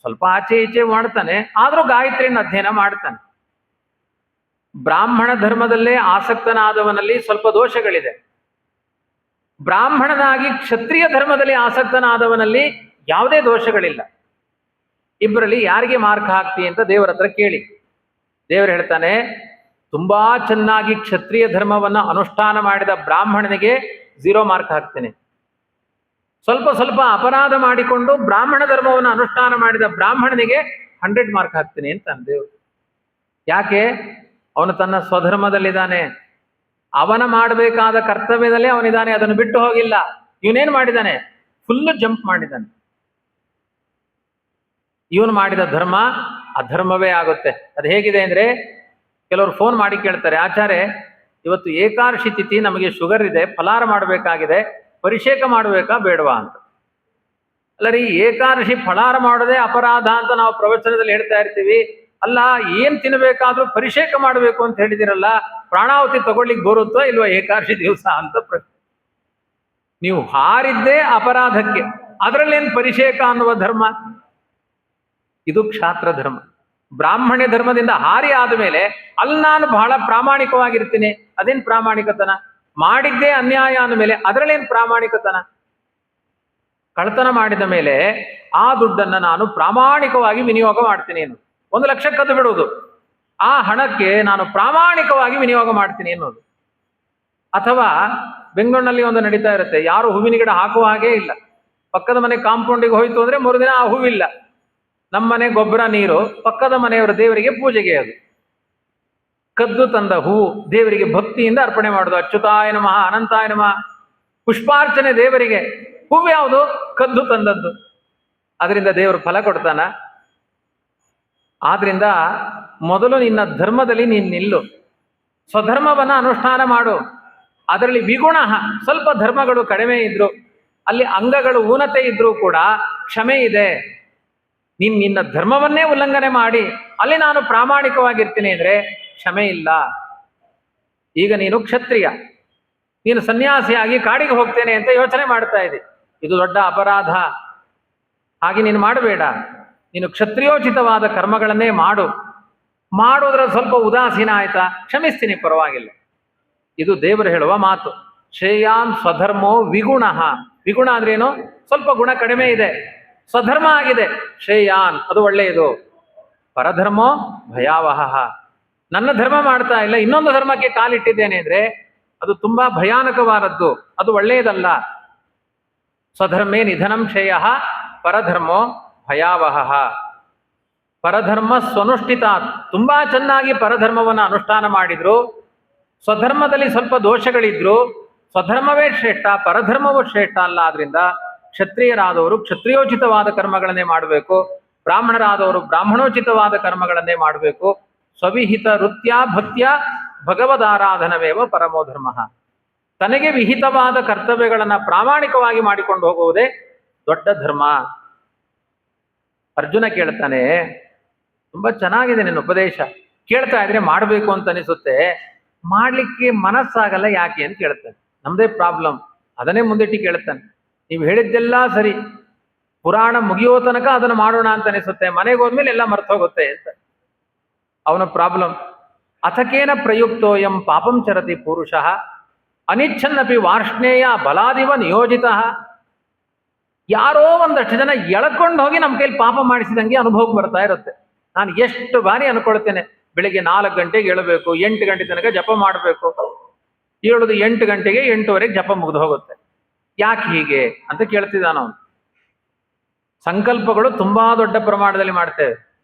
ಸ್ವಲ್ಪ ಆಚೆ ಈಚೆ ಮಾಡ್ತಾನೆ, ಆದರೂ ಗಾಯತ್ರಿಯನ್ನು ಅಧ್ಯಯನ ಮಾಡ್ತಾನೆ. ಬ್ರಾಹ್ಮಣ ಧರ್ಮದಲ್ಲೇ ಆಸಕ್ತನಾದವನಲ್ಲಿ ಸ್ವಲ್ಪ ದೋಷಗಳಿದೆ. ಬ್ರಾಹ್ಮಣನಾಗಿ ಕ್ಷತ್ರಿಯ ಧರ್ಮದಲ್ಲಿ ಆಸಕ್ತನಾದವನಲ್ಲಿ ಯಾವುದೇ ದೋಷಗಳಿಲ್ಲ. ಇಬ್ಬರಲ್ಲಿ ಯಾರಿಗೆ ಮಾರ್ಕ್ ಹಾಕ್ತಿ ಅಂತ ದೇವರ ಹತ್ರ ಕೇಳಿ. ದೇವರು ಹೇಳ್ತಾನೆ, ತುಂಬಾ ಚೆನ್ನಾಗಿ ಕ್ಷತ್ರಿಯ ಧರ್ಮವನ್ನ ಅನುಷ್ಠಾನ ಮಾಡಿದ ಬ್ರಾಹ್ಮಣನಿಗೆ 0 ಮಾರ್ಕ್ ಹಾಕ್ತೇನೆ. ಸ್ವಲ್ಪ ಸ್ವಲ್ಪ ಅಪರಾಧ ಮಾಡಿಕೊಂಡು ಬ್ರಾಹ್ಮಣ ಧರ್ಮವನ್ನು ಅನುಷ್ಠಾನ ಮಾಡಿದ ಬ್ರಾಹ್ಮಣನಿಗೆ 100 ಮಾರ್ಕ್ ಹಾಕ್ತೀನಿ ಅಂತ ದೇವ್ರು. ಯಾಕೆ? ಅವನು ತನ್ನ ಸ್ವಧರ್ಮದಲ್ಲಿದ್ದಾನೆ, ಅವನ ಮಾಡಬೇಕಾದ ಕರ್ತವ್ಯದಲ್ಲೇ ಅವನಿದ್ದಾನೆ, ಅದನ್ನು ಬಿಟ್ಟು ಹೋಗಿಲ್ಲ. ಇವನೇನ್ ಮಾಡಿದ್ದಾನೆ? ಫುಲ್ಲು ಜಂಪ್ ಮಾಡಿದ್ದಾನೆ. ಇವನು ಮಾಡಿದ ಧರ್ಮ ಅಧರ್ಮವೇ ಆಗುತ್ತೆ. ಅದು ಹೇಗಿದೆ ಅಂದ್ರೆ, ಕೆಲವರು ಫೋನ್ ಮಾಡಿ ಕೇಳ್ತಾರೆ, ಆಚಾರ್ಯ ಇವತ್ತು ಏಕಾದಶಿ ತಿಥಿ, ನಮಗೆ ಶುಗರ್ ಇದೆ, ಫಲಾರ ಮಾಡಬೇಕಾಗಿದೆ, ಪರಿಷೇಕ ಮಾಡಬೇಕಾ ಬೇಡವಾ ಅಂತ. ಅಲ್ಲರಿ, ಏಕಾದಶಿ ಫಲಾರ ಮಾಡೋದೇ ಅಪರಾಧ ಅಂತ ನಾವು ಪ್ರವಚನದಲ್ಲಿ ಹೇಳ್ತಾ ಇರ್ತೀವಿ. ಅಲ್ಲ, ಏನ್ ತಿನ್ನಬೇಕಾದ್ರೂ ಪರಿಷೇಕ ಮಾಡಬೇಕು ಅಂತ ಹೇಳಿದಿರಲ್ಲ, ಪ್ರಾಣಾಹುತಿ ತಗೊಳ್ಳಿಕ್ ಬರುತ್ತೋ ಇಲ್ವಾ ಏಕಾದಶಿ ದಿವಸ ಅಂತ ಪ್ರಶ್ನೆ. ನೀವು ಹಾರಿದ್ದೇ ಅಪರಾಧಕ್ಕೆ, ಅದರಲ್ಲೇನು ಪರಿಷೇಕ ಅನ್ನುವ ಧರ್ಮ? ಇದು ಕ್ಷಾತ್ರ ಧರ್ಮ. ಬ್ರಾಹ್ಮಣ್ಯ ಧರ್ಮದಿಂದ ಹಾರಿ ಆದಮೇಲೆ ಅಲ್ಲಿ ನಾನು ಬಹಳ ಪ್ರಾಮಾಣಿಕವಾಗಿರ್ತೀನಿ, ಅದೇನ್ ಪ್ರಾಮಾಣಿಕತನ? ಮಾಡಿದ್ದೇ ಅನ್ಯಾಯ ಅಂದಮೇಲೆ ಅದರಲ್ಲೇನು ಪ್ರಾಮಾಣಿಕತನ? ಕಳ್ತನ ಮಾಡಿದ ಮೇಲೆ ಆ ದುಡ್ಡನ್ನು ನಾನು ಪ್ರಾಮಾಣಿಕವಾಗಿ ವಿನಿಯೋಗ ಮಾಡ್ತೀನಿ ಅನ್ನೋದು. 1 ಲಕ್ಷ ಕದ್ದು ಬಿಡುವುದು, ಆ ಹಣಕ್ಕೆ ನಾನು ಪ್ರಾಮಾಣಿಕವಾಗಿ ವಿನಿಯೋಗ ಮಾಡ್ತೀನಿ ಅನ್ನೋದು. ಅಥವಾ ಬೆಂಗಳೂರಿನಲ್ಲಿ ಒಂದು ನಡೀತಾ ಇರುತ್ತೆ, ಯಾರು ಹೂವಿನ ಗಿಡ ಹಾಕುವ ಹಾಗೆ ಇಲ್ಲ. ಪಕ್ಕದ ಮನೆ ಕಾಂಪೌಂಡಿಗೆ ಹೋಯ್ತು ಅಂದ್ರೆ ಮರುದಿನ ಆ ಹೂವಿಲ್ಲ. ನಮ್ಮನೆ ಗೊಬ್ಬರ ನೀರು, ಪಕ್ಕದ ಮನೆಯವರ ದೇವರಿಗೆ ಪೂಜೆಗೆ. ಅದು ಕದ್ದು ತಂದ ಹೂವು ದೇವರಿಗೆ ಭಕ್ತಿಯಿಂದ ಅರ್ಪಣೆ ಮಾಡೋದು. ಅಚ್ಯುತಾಯ ನಮಃ, ಅನಂತಾಯ ನಮಃ, ಪುಷ್ಪಾರ್ಚನೆ ದೇವರಿಗೆ. ಹೂವು ಯಾವುದು? ಕದ್ದು ತಂದದ್ದು. ಅದರಿಂದ ದೇವರು ಫಲ ಕೊಡ್ತಾನ? ಆದ್ರಿಂದ ಮೊದಲು ನಿನ್ನ ಧರ್ಮದಲ್ಲಿ ನೀನು ನಿಲ್ಲು, ಸ್ವಧರ್ಮವನ್ನ ಅನುಷ್ಠಾನ ಮಾಡು. ಅದರಲ್ಲಿ ವಿಗುಣ, ಸ್ವಲ್ಪ ಧರ್ಮಗಳು ಕಡಿಮೆ ಇದ್ರು, ಅಲ್ಲಿ ಅಂಗಗಳು ಊನತೆ ಇದ್ರೂ ಕೂಡ ಕ್ಷಮೆ ಇದೆ. ನೀನು ನಿನ್ನ ಧರ್ಮವನ್ನೇ ಉಲ್ಲಂಘನೆ ಮಾಡಿ ಅಲ್ಲಿ ನಾನು ಪ್ರಾಮಾಣಿಕವಾಗಿರ್ತೀನಿ ಅಂದ್ರೆ ಕ್ಷಮೆ ಇಲ್ಲ. ಈಗ ನೀನು ಕ್ಷತ್ರಿಯ, ನೀನು ಸನ್ಯಾಸಿಯಾಗಿ ಕಾಡಿಗೆ ಹೋಗ್ತೇನೆ ಅಂತ ಯೋಚನೆ ಮಾಡ್ತಾ ಇದ್ದಿ, ಇದು ದೊಡ್ಡ ಅಪರಾಧ. ಹಾಗೆ ನೀನು ಮಾಡಬೇಡ. ನೀನು ಕ್ಷತ್ರಿಯೋಚಿತವಾದ ಕರ್ಮಗಳನ್ನೇ ಮಾಡು. ಮಾಡೋದ್ರ ಸ್ವಲ್ಪ ಉದಾಸೀನ ಆಯ್ತಾ, ಕ್ಷಮಿಸ್ತೀನಿ, ಪರವಾಗಿಲ್ಲ. ಇದು ದೇವರು ಹೇಳುವ ಮಾತು. ಶ್ರೇಯಾನ್ ಸ್ವಧರ್ಮೋ ವಿಗುಣ. ವಿಗುಣ ಅಂದ್ರೇನು? ಸ್ವಲ್ಪ ಗುಣ ಕಡಿಮೆ ಇದೆ, ಸ್ವಧರ್ಮ ಆಗಿದೆ, ಶ್ರೇಯಾನ್, ಅದು ಒಳ್ಳೆಯದು. ಪರಧರ್ಮೋ ಭಯಾವಹ. ನನ್ನ ಧರ್ಮ ಮಾಡ್ತಾ ಇಲ್ಲ, ಇನ್ನೊಂದು ಧರ್ಮಕ್ಕೆ ಕಾಲಿಟ್ಟಿದ್ದೇನೆ ಅಂದ್ರೆ ಅದು ತುಂಬಾ ಭಯಾನಕವಾದದ್ದು, ಅದು ಒಳ್ಳೆಯದಲ್ಲ. ಸ್ವಧರ್ಮೇ ನಿಧನಂ ಶ್ರೇಯ, ಪರಧರ್ಮೋ ಭಯಾವಹ. ಪರಧರ್ಮ ಸ್ವನುಷ್ಠಿತ. ತುಂಬಾ ಚೆನ್ನಾಗಿ ಪರಧರ್ಮವನ್ನು ಅನುಷ್ಠಾನ ಮಾಡಿದ್ರು, ಸ್ವಧರ್ಮದಲ್ಲಿ ಸ್ವಲ್ಪ ದೋಷಗಳಿದ್ರು, ಸ್ವಧರ್ಮವೇ ಶ್ರೇಷ್ಠ, ಪರಧರ್ಮವೂ ಶ್ರೇಷ್ಠ ಅಲ್ಲ. ಆದ್ರಿಂದ ಕ್ಷತ್ರಿಯರಾದವರು ಕ್ಷತ್ರಿಯೋಚಿತವಾದ ಕರ್ಮಗಳನ್ನೇ ಮಾಡಬೇಕು, ಬ್ರಾಹ್ಮಣರಾದವರು ಬ್ರಾಹ್ಮಣೋಚಿತವಾದ ಕರ್ಮಗಳನ್ನೇ ಮಾಡಬೇಕು. ಸ್ವವಿಹಿತ ವೃತ್ಯ ಭಕ್ತ್ಯ ಭಗವದಾರಾಧನವೇವ ಪರಮೋ ಧರ್ಮ. ತನಗೆ ವಿಹಿತವಾದ ಕರ್ತವ್ಯಗಳನ್ನು ಪ್ರಾಮಾಣಿಕವಾಗಿ ಮಾಡಿಕೊಂಡು ಹೋಗುವುದೇ ದೊಡ್ಡ ಧರ್ಮ. ಅರ್ಜುನ ಕೇಳ್ತಾನೆ, ತುಂಬಾ ಚೆನ್ನಾಗಿದೆ ನಿನ್ನ ಉಪದೇಶ, ಕೇಳ್ತಾ ಇದ್ರೆ ಮಾಡಬೇಕು ಅಂತ ಅನಿಸುತ್ತೆ, ಮಾಡ್ಲಿಕ್ಕೆ ಮನಸ್ಸಾಗಲ್ಲ ಯಾಕೆ ಅಂತ ಕೇಳ್ತಾನೆ. ನಮ್ದೇ ಪ್ರಾಬ್ಲಮ್, ಅದನ್ನೇ ಮುಂದಿಟ್ಟು ಕೇಳ್ತಾನೆ. ನೀವು ಹೇಳಿದ್ದೆಲ್ಲ ಸರಿ, ಪುರಾಣ ಮುಗಿಯೋ ತನಕ ಅದನ್ನು ಮಾಡೋಣ ಅಂತ ಅನಿಸುತ್ತೆ, ಮನೆಗೆ ಹೋದ್ಮೇಲೆ ಎಲ್ಲ ಮರ್ತೋಗುತ್ತೆ ಅಂತ ಅವನ ಪ್ರಾಬ್ಲಮ್. ಅಥಕೇನ ಪ್ರಯುಕ್ತೋಯಂ ಪಾಪಂ ಚರತಿ ಪುರುಷಃ ಅನಿಚ್ಛನ್ನಪಿ ವಾರ್ಷ್ಣೇಯ ಬಲಾದಿವ ನಿಯೋಜಿತ. ಯಾರೋ ಒಂದಷ್ಟು ಜನ ಎಳ್ಕೊಂಡು ಹೋಗಿ ನಮ್ಮ ಕೈಲಿ ಪಾಪ ಮಾಡಿಸಿದಂಗೆ ಅನುಭವಕ್ಕೆ ಬರ್ತಾ ಇರುತ್ತೆ. ನಾನು ಎಷ್ಟು ಬಾರಿ ಅನ್ಕೊಳ್ತೇನೆ, ಬೆಳಿಗ್ಗೆ 4 ಗಂಟೆಗೆ ಏಳಬೇಕು, 8 ಗಂಟೆ ತನಕ ಜಪ ಮಾಡಬೇಕು, ಏಳೋದು 8 ಗಂಟೆಗೆ 8:15 ಜಪ ಮುಗಿದು ಹೋಗುತ್ತೆ. ಯಾಕೆ ಹೀಗೆ ಅಂತ ಕೇಳ್ತಿದ್ದಾನ ಅವನು. ಸಂಕಲ್ಪಗಳು ತುಂಬಾ ದೊಡ್ಡ ಪ್ರಮಾಣದಲ್ಲಿ ಮಾಡ್ತೇವೆ,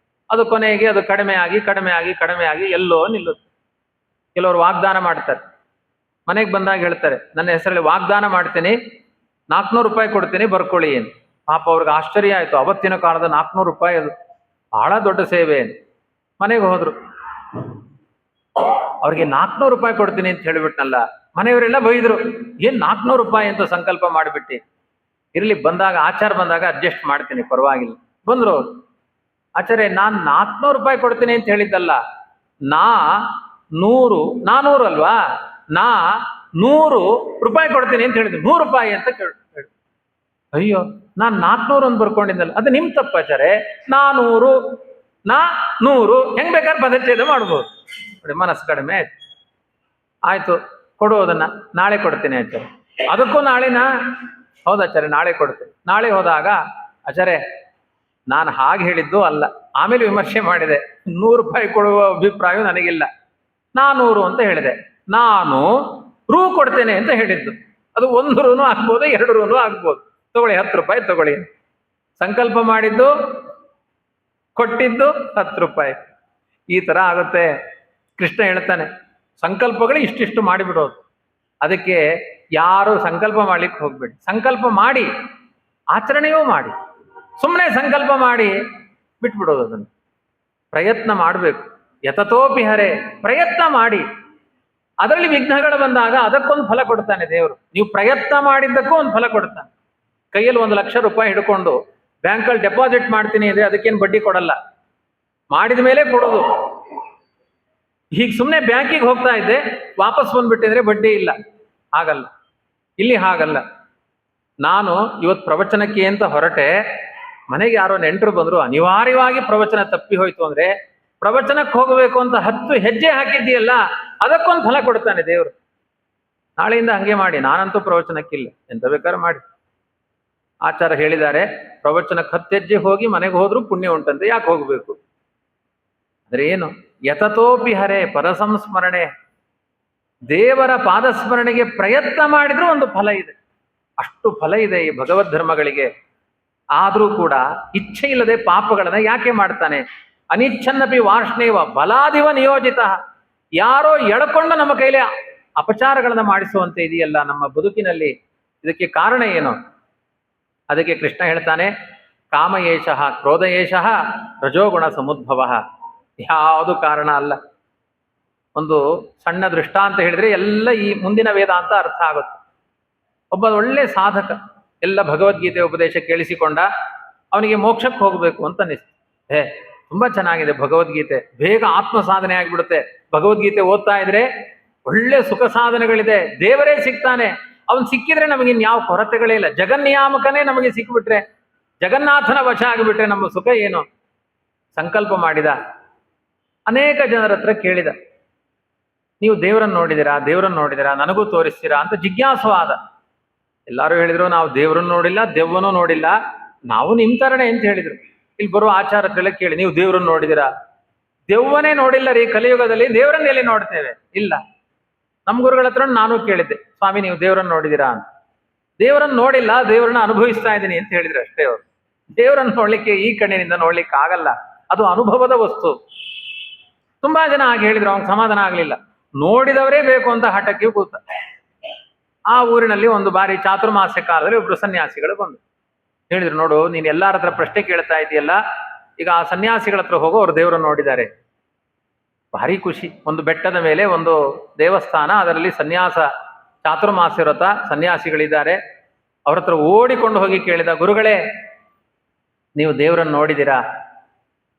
ಅದು ಕೊನೆಗೆ ಅದು ಕಡಿಮೆ ಆಗಿ ಎಲ್ಲೋ ನಿಲ್ಲುತ್ತೆ. ಕೆಲವರು ವಾಗ್ದಾನ ಮಾಡ್ತಾರೆ, ಮನೆಗೆ ಬಂದಾಗ ಹೇಳ್ತಾರೆ, ನನ್ನ ಹೆಸರಲ್ಲಿ ವಾಗ್ದಾನ ಮಾಡ್ತೀನಿ, 400 ರೂಪಾಯಿ ಕೊಡ್ತೀನಿ, ಬರ್ಕೊಳ್ಳಿ ಏನು. ಪಾಪ ಅವ್ರಿಗೆ ಆಶ್ಚರ್ಯ ಆಯ್ತು, ಅವತ್ತಿನ ಕಾಲದ 400 ರೂಪಾಯಿ ಅದು ಬಹಳ ದೊಡ್ಡ ಸೇವೆ ಏನು. ಮನೆಗೆ ಹೋದ್ರು, ಅವ್ರಿಗೆ 400 ರೂಪಾಯಿ ಕೊಡ್ತೀನಿ ಅಂತ ಹೇಳಿಬಿಟ್ನಲ್ಲ. ಮನೆಯವರೆಲ್ಲ ಬೈದ್ರು, ಏನ್ 400 ರೂಪಾಯಿ ಅಂತ ಸಂಕಲ್ಪ ಮಾಡಿಬಿಟ್ಟು. ಇರ್ಲಿ, ಬಂದಾಗ ಆಚಾರ ಬಂದಾಗ ಅಡ್ಜಸ್ಟ್ ಮಾಡ್ತೀನಿ, ಪರವಾಗಿಲ್ಲ. ಬಂದ್ರು ಅವ್ರು, ಆಚಾರ್ಯ ನಾನು 400 ರೂಪಾಯಿ ಕೊಡ್ತೀನಿ ಅಂತ ಹೇಳಿದ್ದಲ್ಲ, ನಾ 400 ಅಲ್ವಾ, ನಾ 100 ರೂಪಾಯಿ ಕೊಡ್ತೀನಿ ಅಂತ ಹೇಳಿದ್ರು, 100 ರೂಪಾಯಿ ಅಂತ ಕೇಳಿ. ಅಯ್ಯೋ, ನಾನು 400 ಅಂತ ಬರ್ಕೊಂಡಿದ್ದಲ್ಲ, ಅದು ನಿಮ್ ತಪ್ಪು ಆಚಾರ್ಯ. 400 ನಾ 100 ಹೆಂಗ್ ಬೇಕಾದ್ರೆ ಪದಚ್ಛೇದ ಮಾಡ್ಬೋದು. ನೋಡಿ, ಮನಸ್ಸು ಕಡಿಮೆ ಆಯ್ತು. ಆಯ್ತು, ಕೊಡುವುದನ್ನ ನಾಳೆ ಕೊಡ್ತೀನಿ ಆಚಾರ್ಯ. ಅದಕ್ಕೂ ನಾಳೆನಾ? ಹೌದಾಚಾರ್ಯ, ನಾಳೆ ಕೊಡ್ತೀನಿ. ನಾಳೆ ಹೋದಾಗ, ಆಚಾರ್ಯ ನಾನು ಹಾಗೆ ಹೇಳಿದ್ದು ಅಲ್ಲ, ಆಮೇಲೆ ವಿಮರ್ಶೆ ಮಾಡಿದೆ, 100 ರೂಪಾಯಿ ಕೊಡುವ ಅಭಿಪ್ರಾಯ ನನಗಿಲ್ಲ, 400 ಅಂತ ಹೇಳಿದೆ. ನಾನು ಕೊಡ್ತೇನೆ ಅಂತ ಹೇಳಿದ್ದು, ಅದು 1 ರೂನು ಆಗ್ಬೋದು, 2 ರೂನು ಆಗ್ಬೋದು. ತಗೊಳ್ಳಿ, 10 ರೂಪಾಯಿ ತಗೊಳ್ಳಿ. ಸಂಕಲ್ಪ ಮಾಡಿದ್ದು ಕೊಟ್ಟಿದ್ದು 10 ರೂಪಾಯಿ. ಈ ತರ ಆಗುತ್ತೆ. ಕೃಷ್ಣ ಹೇಳ್ತಾನೆ ಸಂಕಲ್ಪಗಳು ಇಷ್ಟಿಷ್ಟು ಮಾಡಿಬಿಡೋದು. ಅದಕ್ಕೆ ಯಾರು ಸಂಕಲ್ಪ ಮಾಡ್ಲಿಕ್ಕೆ ಹೋಗ್ಬೇಡಿ. ಸಂಕಲ್ಪ ಮಾಡಿ ಆಚರಣೆಯೂ ಮಾಡಿ. ಸುಮ್ಮನೆ ಸಂಕಲ್ಪ ಮಾಡಿ ಬಿಟ್ಬಿಡೋದು. ಅದನ್ನು ಪ್ರಯತ್ನ ಮಾಡಬೇಕು. ಯತತೋಪಿ ಹರೆ, ಪ್ರಯತ್ನ ಮಾಡಿ. ಅದರಲ್ಲಿ ವಿಘ್ನಗಳು ಬಂದಾಗ ಅದಕ್ಕೊಂದು ಫಲ ಕೊಡ್ತಾನೆ ದೇವರು. ನೀವು ಪ್ರಯತ್ನ ಮಾಡಿದ್ದಕ್ಕೂ ಒಂದು ಫಲ ಕೊಡ್ತಾನೆ. ಕೈಯಲ್ಲಿ 1 ಲಕ್ಷ ರೂಪಾಯಿ ಹಿಡ್ಕೊಂಡು ಬ್ಯಾಂಕಲ್ಲಿ ಡೆಪಾಸಿಟ್ ಮಾಡ್ತೀನಿ ಅಂದ್ರೆ ಅದಕ್ಕೇನು ಬಡ್ಡಿ ಕೊಡಲ್ಲ, ಮಾಡಿದ ಮೇಲೆ ಕೊಡೋದು. ಹೀಗೆ ಸುಮ್ಮನೆ ಬ್ಯಾಂಕಿಗೆ ಹೋಗ್ತಾ ಇದ್ದೆ ವಾಪಸ್ ಬಂದ್ಬಿಟ್ಟಿದ್ರೆ ಬಡ್ಡಿ ಇಲ್ಲ, ಹಾಗಲ್ಲ. ಇಲ್ಲಿ ಹಾಗಲ್ಲ. ನಾನು ಇವತ್ತು ಪ್ರವಚನಕ್ಕೆ ಅಂತ ಹೊರಟೆ, ಮನೆಗೆ ಯಾರೋ ನೆಂಟರು ಬಂದ್ರು, ಅನಿವಾರ್ಯವಾಗಿ ಪ್ರವಚನ ತಪ್ಪಿ ಹೋಯ್ತು ಅಂದ್ರೆ ಪ್ರವಚನಕ್ಕೆ ಹೋಗಬೇಕು ಅಂತ 10 ಹೆಜ್ಜೆ ಹಾಕಿದ್ದೀಯಲ್ಲ, ಅದಕ್ಕೊಂದು ಫಲ ಕೊಡ್ತಾನೆ ದೇವರು. ನಾಳೆಯಿಂದ ಹಂಗೆ ಮಾಡಿ. ನಾನಂತೂ ಪ್ರವಚನಕ್ಕಿಲ್ಲ, ಎಂತ ಬೇಕಾದ್ರೆ ಮಾಡಿ. ಆಚಾರ ಹೇಳಿದ್ದಾರೆ, ಪ್ರವಚನಕ್ಕೆ 10 ಹೆಜ್ಜೆ ಹೋಗಿ ಮನೆಗೆ ಹೋದ್ರೂ ಪುಣ್ಯ ಉಂಟಂತೆ, ಯಾಕೆ ಹೋಗ್ಬೇಕು? ಅಂದ್ರೆ ಏನು? ಯತತೋಪಿ ಹರೆ ಪರಸಂಸ್ಮರಣೆ, ದೇವರ ಪಾದಸ್ಮರಣೆಗೆ ಪ್ರಯತ್ನ ಮಾಡಿದ್ರೂ ಒಂದು ಫಲ ಇದೆ. ಅಷ್ಟು ಫಲ ಇದೆ ಈ ಭಗವದ್ ಧರ್ಮಗಳಿಗೆ. ಆದರೂ ಕೂಡ ಇಚ್ಛೆ ಇಲ್ಲದೆ ಪಾಪಗಳನ್ನ ಯಾಕೆ ಮಾಡ್ತಾನೆ? ಅನಿಚ್ಛನ್ನಪಿ ವಾರ್ಷ್ಣೇವ ಬಲಾದಿವ ನಿಯೋಜಿತ. ಯಾರೋ ಎಳ್ಕೊಂಡು ನಮ್ಮ ಕೈಲಿ ಅಪಚಾರಗಳನ್ನ ಮಾಡಿಸುವಂತೆ ಇದೆಯಲ್ಲ ನಮ್ಮ ಬದುಕಿನಲ್ಲಿ, ಇದಕ್ಕೆ ಕಾರಣ ಏನು? ಅದಕ್ಕೆ ಕೃಷ್ಣ ಹೇಳ್ತಾನೆ, ಕಾಮಯೇಷಃ ಕ್ರೋಧಯೇಷಃ ರಜೋಗುಣ ಸಮುದ್ಭವ. ಯಾವುದು ಕಾರಣ ಅಲ್ಲ. ಒಂದು ಸಣ್ಣ ದೃಷ್ಟಾಂತ ಹೇಳಿದ್ರೆ ಎಲ್ಲ ಈ ಮುಂದಿನ ವೇದಾಂತ ಅರ್ಥ ಆಗುತ್ತೆ. ಒಬ್ಬ ಒಳ್ಳೆ ಸಾಧಕ ಎಲ್ಲ ಭಗವದ್ಗೀತೆ ಉಪದೇಶ ಕೇಳಿಸಿಕೊಂಡ, ಅವನಿಗೆ ಮೋಕ್ಷಕ್ಕೆ ಹೋಗಬೇಕು ಅಂತ ಅನಿಸ್ತು. ತುಂಬಾ ಚೆನ್ನಾಗಿದೆ ಭಗವದ್ಗೀತೆ, ಬೇಗ ಆತ್ಮ ಸಾಧನೆ ಆಗಿಬಿಡುತ್ತೆ. ಭಗವದ್ಗೀತೆ ಓದ್ತಾ ಇದ್ರೆ ಒಳ್ಳೆ ಸುಖ ಸಾಧನೆಗಳಿದೆ, ದೇವರೇ ಸಿಗ್ತಾನೆ. ಅವನು ಸಿಕ್ಕಿದ್ರೆ ನಮಗೆ ಇನ್ಯಾವ ಕೊರತೆಗಳೇ ಇಲ್ಲ. ಜಗನ್ನಿಯಾಮಕನೇ ನಮಗೆ ಸಿಕ್ಕಿಬಿಟ್ರೆ, ಜಗನ್ನಾಥನ ವಶ ಆಗಿಬಿಟ್ರೆ ನಮ್ಮ ಸುಖ ಏನು? ಸಂಕಲ್ಪ ಮಾಡಿದ. ಅನೇಕ ಜನರ ಹತ್ರ ಕೇಳಿದ, ನೀವು ದೇವರನ್ನು ನೋಡಿದಿರಾ, ದೇವರನ್ನು ನೋಡಿದಿರಾ, ನನಗೂ ತೋರಿಸ್ತೀರಾ ಅಂತ ಜಿಜ್ಞಾಸವಾದ. ಎಲ್ಲರೂ ಹೇಳಿದ್ರು, ನಾವು ದೇವರನ್ನು ನೋಡಿಲ್ಲ, ದೆವ್ವನೂ ನೋಡಿಲ್ಲ, ನಾವು ನಿಮ್ ತರನೇ ಅಂತ ಹೇಳಿದ್ರು. ಇಲ್ಲಿ ಬರುವ ಆಚಾರ ಹತ್ರ ಕೇಳಿ, ನೀವು ದೇವರನ್ನು ನೋಡಿದಿರಾ? ದೆವ್ವನೇ ನೋಡಿಲ್ಲ ರೀ, ಕಲಿಯುಗದಲ್ಲಿ ದೇವರನ್ನ ಎಲ್ಲಿ ನೋಡ್ತೇವೆ? ಇಲ್ಲ. ನಮ್ಮ ಗುರುಗಳ ಹತ್ರ ನಾನು ಕೇಳಿದ್ದೆ, ಸ್ವಾಮಿ ನೀವು ದೇವರನ್ನು ನೋಡಿದಿರಾ ಅಂತ. ದೇವರನ್ನು ನೋಡಿಲ್ಲ, ದೇವರನ್ನ ಅನುಭವಿಸ್ತಾ ಇದ್ದೀನಿ ಅಂತ ಹೇಳಿದ್ರು ಅಷ್ಟೇ ಅವರು. ದೇವರನ್ನು ನೋಡ್ಲಿಕ್ಕೆ ಈ ಕಣ್ಣಿನಿಂದ ನೋಡ್ಲಿಕ್ಕೆ ಆಗಲ್ಲ, ಅದು ಅನುಭವದ ವಸ್ತು. ತುಂಬಾ ಜನ ಹಾಗೆ ಹೇಳಿದ್ರು, ಅವ್ನಿಗೆ ಸಮಾಧಾನ ಆಗ್ಲಿಲ್ಲ. ನೋಡಿದವರೇ ಬೇಕು ಅಂತ ಹಠಕ್ಕೆ ಕೂತ. ಆ ಊರಿನಲ್ಲಿ ಒಂದು ಬಾರಿ ಚಾತುರ್ಮಾಸ್ಯ ಕಾಲದಲ್ಲಿ ಒಬ್ರು ಸನ್ಯಾಸಿಗಳು ಬಂದು ಹೇಳಿದ್ರು, ನೋಡು ನೀನ್ ಎಲ್ಲಾರ ಹತ್ರ ಪ್ರಶ್ನೆ ಕೇಳ್ತಾ ಇದೆಯಲ್ಲ, ಈಗ ಆ ಸನ್ಯಾಸಿಗಳ ಹತ್ರ ಹೋಗೋ, ಅವ್ರು ದೇವರನ್ನು ನೋಡಿದ್ದಾರೆ. ಭಾರಿ ಖುಷಿ. ಒಂದು ಬೆಟ್ಟದ ಮೇಲೆ ಒಂದು ದೇವಸ್ಥಾನ, ಅದರಲ್ಲಿ ಸನ್ಯಾಸ ಚಾತುರ್ಮಾಸ್ಯ ವ್ರತ ಸನ್ಯಾಸಿಗಳಿದ್ದಾರೆ. ಅವ್ರ ಹತ್ರ ಓಡಿಕೊಂಡು ಹೋಗಿ ಕೇಳಿದ, ಗುರುಗಳೇ ನೀವು ದೇವರನ್ನು ನೋಡಿದ್ದೀರಾ?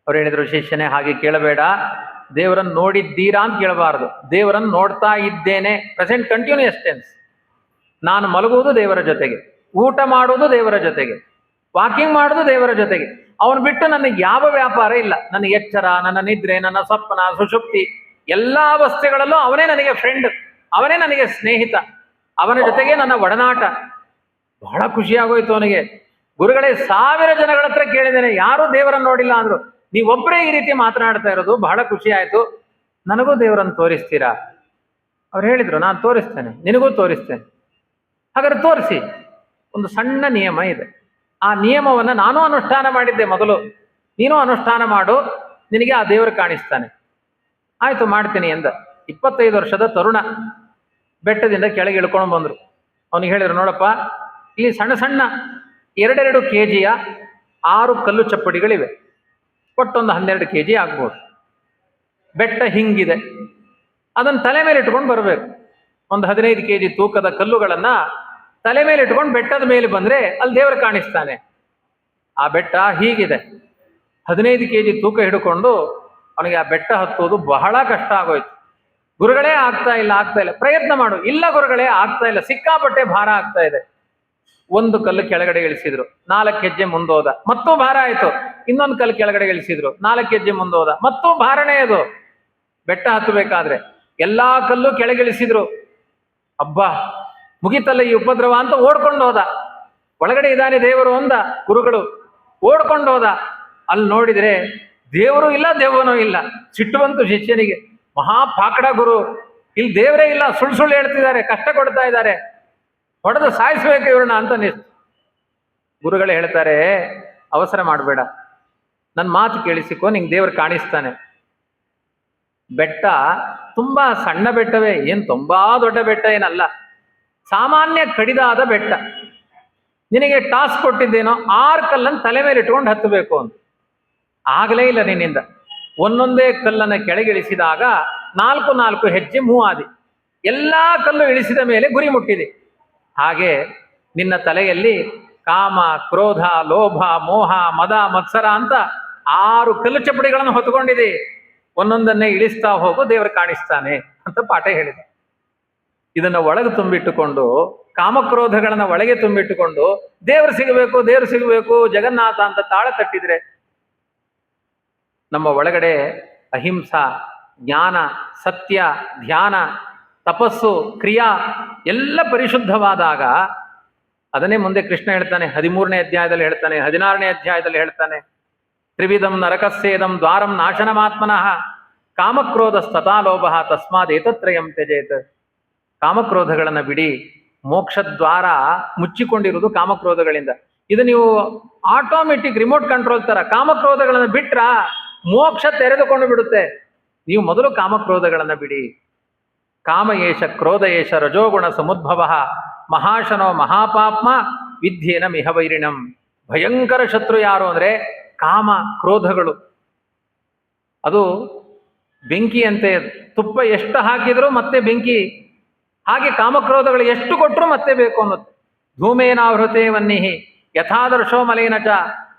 ಅವ್ರು ಹೇಳಿದ್ರು, ಶಿಷ್ಯನೇ ಹಾಗೆ ಕೇಳಬೇಡ, ದೇವರನ್ನು ನೋಡಿದ್ದೀರಾ ಅಂತ ಕೇಳಬಾರದು. ದೇವರನ್ನು ನೋಡ್ತಾ ಇದ್ದೇನೆ, ಪ್ರೆಸೆಂಟ್ ಕಂಟಿನ್ಯೂಯಸ್ ಟೆನ್ಸ್. ನಾನು ಮಲಗುವುದು ದೇವರ ಜೊತೆಗೆ, ಊಟ ಮಾಡುವುದು ದೇವರ ಜೊತೆಗೆ, ವಾಕಿಂಗ್ ಮಾಡುವುದು ದೇವರ ಜೊತೆಗೆ. ಅವನು ಬಿಟ್ಟು ನನಗೆ ಯಾವ ವ್ಯಾಪಾರ ಇಲ್ಲ. ನನ್ನ ಎಚ್ಚರ, ನನ್ನ ನಿದ್ರೆ, ನನ್ನ ಸ್ವಪ್ನ, ಸುಷುಪ್ತಿ, ಎಲ್ಲಾ ಅವಸ್ಥೆಗಳಲ್ಲೂ ಅವನೇ ನನಗೆ ಫ್ರೆಂಡ್, ಅವನೇ ನನಗೆ ಸ್ನೇಹಿತ, ಅವನ ಜೊತೆಗೆ ನನ್ನ ಒಡನಾಟ. ಬಹಳ ಖುಷಿಯಾಗೋಯ್ತು ಅವನಿಗೆ. ಗುರುಗಳೇ 1000 ಜನಗಳ ಹತ್ರ ಕೇಳಿದ್ದೇನೆ, ಯಾರೂ ದೇವರನ್ನು ನೋಡಿಲ್ಲ ಅಂದ್ರು, ನೀವೊಬ್ಬರೇ ಈ ರೀತಿ ಮಾತನಾಡ್ತಾ ಇರೋದು ಬಹಳ ಖುಷಿ ಆಯ್ತು. ನನಗೂ ದೇವರನ್ನು ತೋರಿಸ್ತೀರಾ? ಅವ್ರು ಹೇಳಿದ್ರು, ನಾನು ತೋರಿಸ್ತೇನೆ, ನಿನಗೂ ತೋರಿಸ್ತೇನೆ. ಹಾಗಾದ್ರೆ ತೋರಿಸಿ. ಒಂದು ಸಣ್ಣ ನಿಯಮ ಇದೆ, ಆ ನಿಯಮವನ್ನ ನಾನು ಅನುಷ್ಠಾನ ಮಾಡಿದ್ದೆ ಮೊದಲು, ನೀನು ಅನುಷ್ಠಾನ ಮಾಡು, ನಿನಗೆ ಆ ದೇವರು ಕಾಣಿಸ್ತಾನೆ. ಆಯ್ತು ಮಾಡ್ತೀನಿ ಎಂದ. 25 ವರ್ಷದ ತರುಣ ಬೆಟ್ಟದಿಂದ ಕೆಳಗೆ ಇಳ್ಕೊಂಡು ಬಂದ್ರು. ಅವನಿಗೆ ಹೇಳಿದ್ರು, ನೋಡಪ್ಪ ಇಲ್ಲಿ ಸಣ್ಣ ಸಣ್ಣ 2 kg 6 ಕಲ್ಲು ಚಪ್ಪಡಿಗಳಿವೆ, ಒಟ್ಟೊಂದು 12 kg ಆಗ್ಬೋದು. ಬೆಟ್ಟ ಹಿಂಗಿದೆ, ಅದನ್ನು ತಲೆ ಮೇಲೆ ಇಟ್ಕೊಂಡು ಬರಬೇಕು. ಒಂದು 15 kg ತೂಕದ ಕಲ್ಲುಗಳನ್ನ ತಲೆ ಮೇಲೆ ಇಟ್ಕೊಂಡು ಬೆಟ್ಟದ ಮೇಲೆ ಬಂದ್ರೆ ಅಲ್ಲಿ ದೇವರು ಕಾಣಿಸ್ತಾನೆ. ಆ ಬೆಟ್ಟ ಹೀಗಿದೆ, 15 kg ತೂಕ ಹಿಡ್ಕೊಂಡು ಅವನಿಗೆ ಆ ಬೆಟ್ಟ ಹತ್ತುವುದು ಬಹಳ ಕಷ್ಟ ಆಗೋಯ್ತು. ಗುರುಗಳೇ ಆಗ್ತಾ ಇಲ್ಲ, ಪ್ರಯತ್ನ ಮಾಡು. ಇಲ್ಲ ಗುರುಗಳೇ ಆಗ್ತಾ ಇಲ್ಲ, ಸಿಕ್ಕಾಪಟ್ಟೆ ಭಾರ ಆಗ್ತಾ ಇದೆ. ಒಂದು ಕಲ್ಲು ಕೆಳಗಡೆ ಇಳಿಸಿದ್ರು, 4 ಹೆಜ್ಜೆ ಮುಂದೋದ, ಮತ್ತೂ ಭಾರ ಆಯ್ತು. ಇನ್ನೊಂದು ಕಲ್ಲು ಕೆಳಗಡೆ ಇಳಿಸಿದ್ರು, 4 ಹೆಜ್ಜೆ ಮುಂದೋದ, ಮತ್ತೂ ಭಾರನೇ ಅದು. ಬೆಟ್ಟ ಹತ್ತಬೇಕಾದ್ರೆ ಎಲ್ಲಾ ಕಲ್ಲು ಕೆಳಗಿಳಿಸಿದ್ರು. ಅಬ್ಬಾ ಮುಗಿತಲ್ಲ ಈ ಉಪದ್ರವ ಅಂತ ಓಡ್ಕೊಂಡು ಹೋದ. ಒಳಗಡೆ ಇದ್ದಾನೆ ದೇವರು ಅಂದ ಗುರುಗಳು, ಓಡ್ಕೊಂಡು ಹೋದ. ಅಲ್ಲಿ ನೋಡಿದ್ರೆ ದೇವರು ಇಲ್ಲ, ದೆವ್ವನೂ ಇಲ್ಲ. ಸಿಟ್ಟು ಬಂತು ಶಿಷ್ಯನಿಗೆ, ಮಹಾಪಾಕಡ ಗುರು, ಇಲ್ಲಿ ದೇವರೇ ಇಲ್ಲ, ಸುಳ್ಳು ಸುಳ್ಳು ಹೇಳ್ತಿದ್ದಾರೆ, ಕಷ್ಟ ಕೊಡ್ತಾ ಇದ್ದಾರೆ, ಹೊಡೆದು ಸಾಯಿಸ್ಬೇಕು ಇವ್ರನ್ನ ಅಂತ ಅನಿಸ್ತು. ಗುರುಗಳೇ ಹೇಳ್ತಾರೆ, ಅವಸರ ಮಾಡಬೇಡ, ನನ್ನ ಮಾತು ಕೇಳಿಸಿಕೋ, ನಿಂಗೆ ದೇವರು ಕಾಣಿಸ್ತಾನೆ. ಬೆಟ್ಟ ತುಂಬಾ ಸಣ್ಣ ಬೆಟ್ಟವೇ, ಏನು ತುಂಬಾ ದೊಡ್ಡ ಬೆಟ್ಟ ಏನಲ್ಲ, ಸಾಮಾನ್ಯ ಕಡಿದಾದ ಬೆಟ್ಟ. ನಿನಗೆ ಟಾಸ್ಕ್ ಕೊಟ್ಟಿದ್ದೇನೋ 6 ಕಲ್ಲನ್ನು ತಲೆ ಮೇಲೆ ಇಟ್ಕೊಂಡು ಹತ್ತಬೇಕು ಅಂತ. ಆಗಲೇ ಇಲ್ಲ ನಿನ್ನಿಂದ. ಒಂದೊಂದೇ ಕಲ್ಲನ್ನು ಕೆಳಗಿಳಿಸಿದಾಗ 4 ಹೆಜ್ಜೆ ಮೂವಾದಿ. ಎಲ್ಲಾ ಕಲ್ಲು ಇಳಿಸಿದ ಮೇಲೆ ಗುರಿ ಮುಟ್ಟಿದೆ. ಹಾಗೆ ನಿನ್ನ ತಲೆಯಲ್ಲಿ ಕಾಮ, ಕ್ರೋಧ, ಲೋಭ, ಮೋಹ, ಮದ, ಮತ್ಸರ ಅಂತ 6 ಕಲ್ಲು ಚಪ್ಪಡಿಗಳನ್ನು ಹೊತ್ಕೊಂಡಿದೆ. ಒಂದೊಂದನ್ನೇ ಇಳಿಸ್ತಾ ಹೋಗು, ದೇವರು ಕಾಣಿಸ್ತಾನೆ ಅಂತ ಪಾಠ ಹೇಳಿದೆ. ಇದನ್ನ ಒಳಗೆ ತುಂಬಿಟ್ಟುಕೊಂಡು, ಕಾಮಕ್ರೋಧಗಳನ್ನ ಒಳಗೆ ತುಂಬಿಟ್ಟುಕೊಂಡು ದೇವರು ಸಿಗಬೇಕು, ದೇವರು ಸಿಗಬೇಕು, ಜಗನ್ನಾಥ ಅಂತ ತಾಳ ತಟ್ಟಿದ್ರೆ ನಮ್ಮ ಒಳಗಡೆ ಅಹಿಂಸಾ, ಜ್ಞಾನ, ಸತ್ಯ, ಧ್ಯಾನ, ತಪಸ್ಸು, ಕ್ರಿಯಾ ಎಲ್ಲ ಪರಿಶುದ್ಧವಾದಾಗ ಅದನ್ನೇ ಮುಂದೆ ಕೃಷ್ಣ ಹೇಳ್ತಾನೆ. 13ನೇ ಅಧ್ಯಾಯದಲ್ಲಿ ಹೇಳ್ತಾನೆ, 16ನೇ ಅಧ್ಯಾಯದಲ್ಲಿ ಹೇಳ್ತಾನೆ, ತ್ರಿವಿಧಂ ನರಕಸ್ಯೇದಂ ದ್ವಾರಂ ನಾಶನಮಾತ್ಮನಃ ಕಾಮಕ್ರೋಧಸ್ತಥಾ ಲೋಭಃ ತಸ್ಮಾದೇತತ್ರಯಂ ತ್ಯಜೇತ್. ಕಾಮಕ್ರೋಧಗಳನ್ನು ಬಿಡಿ. ಮೋಕ್ಷದ್ವಾರ ಮುಚ್ಚಿಕೊಂಡಿರುವುದು ಕಾಮಕ್ರೋಧಗಳಿಂದ. ಇದು ನೀವು ಆಟೋಮೆಟಿಕ್ ರಿಮೋಟ್ ಕಂಟ್ರೋಲ್ ತರ. ಕಾಮಕ್ರೋಧಗಳನ್ನು ಬಿಟ್ರ ಮೋಕ್ಷ ತೆರೆದುಕೊಂಡು ಬಿಡುತ್ತೆ. ನೀವು ಮೊದಲು ಕಾಮಕ್ರೋಧಗಳನ್ನು ಬಿಡಿ. ಕಾಮ ಏಷ ಕ್ರೋಧ ಏಷ ರಜೋಗುಣ ಸಮುದ್ಭವ ಮಹಾಶನೋ ಮಹಾಪಾಪ್ಮ ವಿದ್ಯೇನ ಮಿಹವೈರಿಣಂ. ಭಯಂಕರ ಶತ್ರು ಯಾರು ಅಂದ್ರೆ ಕಾಮ ಕ್ರೋಧಗಳು. ಅದು ಬೆಂಕಿಯಂತೆ, ತುಪ್ಪ ಎಷ್ಟು ಹಾಕಿದ್ರು ಮತ್ತೆ ಬೆಂಕಿ. ಹಾಗೆ ಕಾಮಕ್ರೋಧಗಳು ಎಷ್ಟು ಕೊಟ್ಟರು ಮತ್ತೆ ಬೇಕು ಅನ್ನೋದು. ಧೂಮೇನಾವೃತೇ ವನ್ನಿಹಿ ಯಥಾದರ್ಶೋ ಮಲೇನ ಚ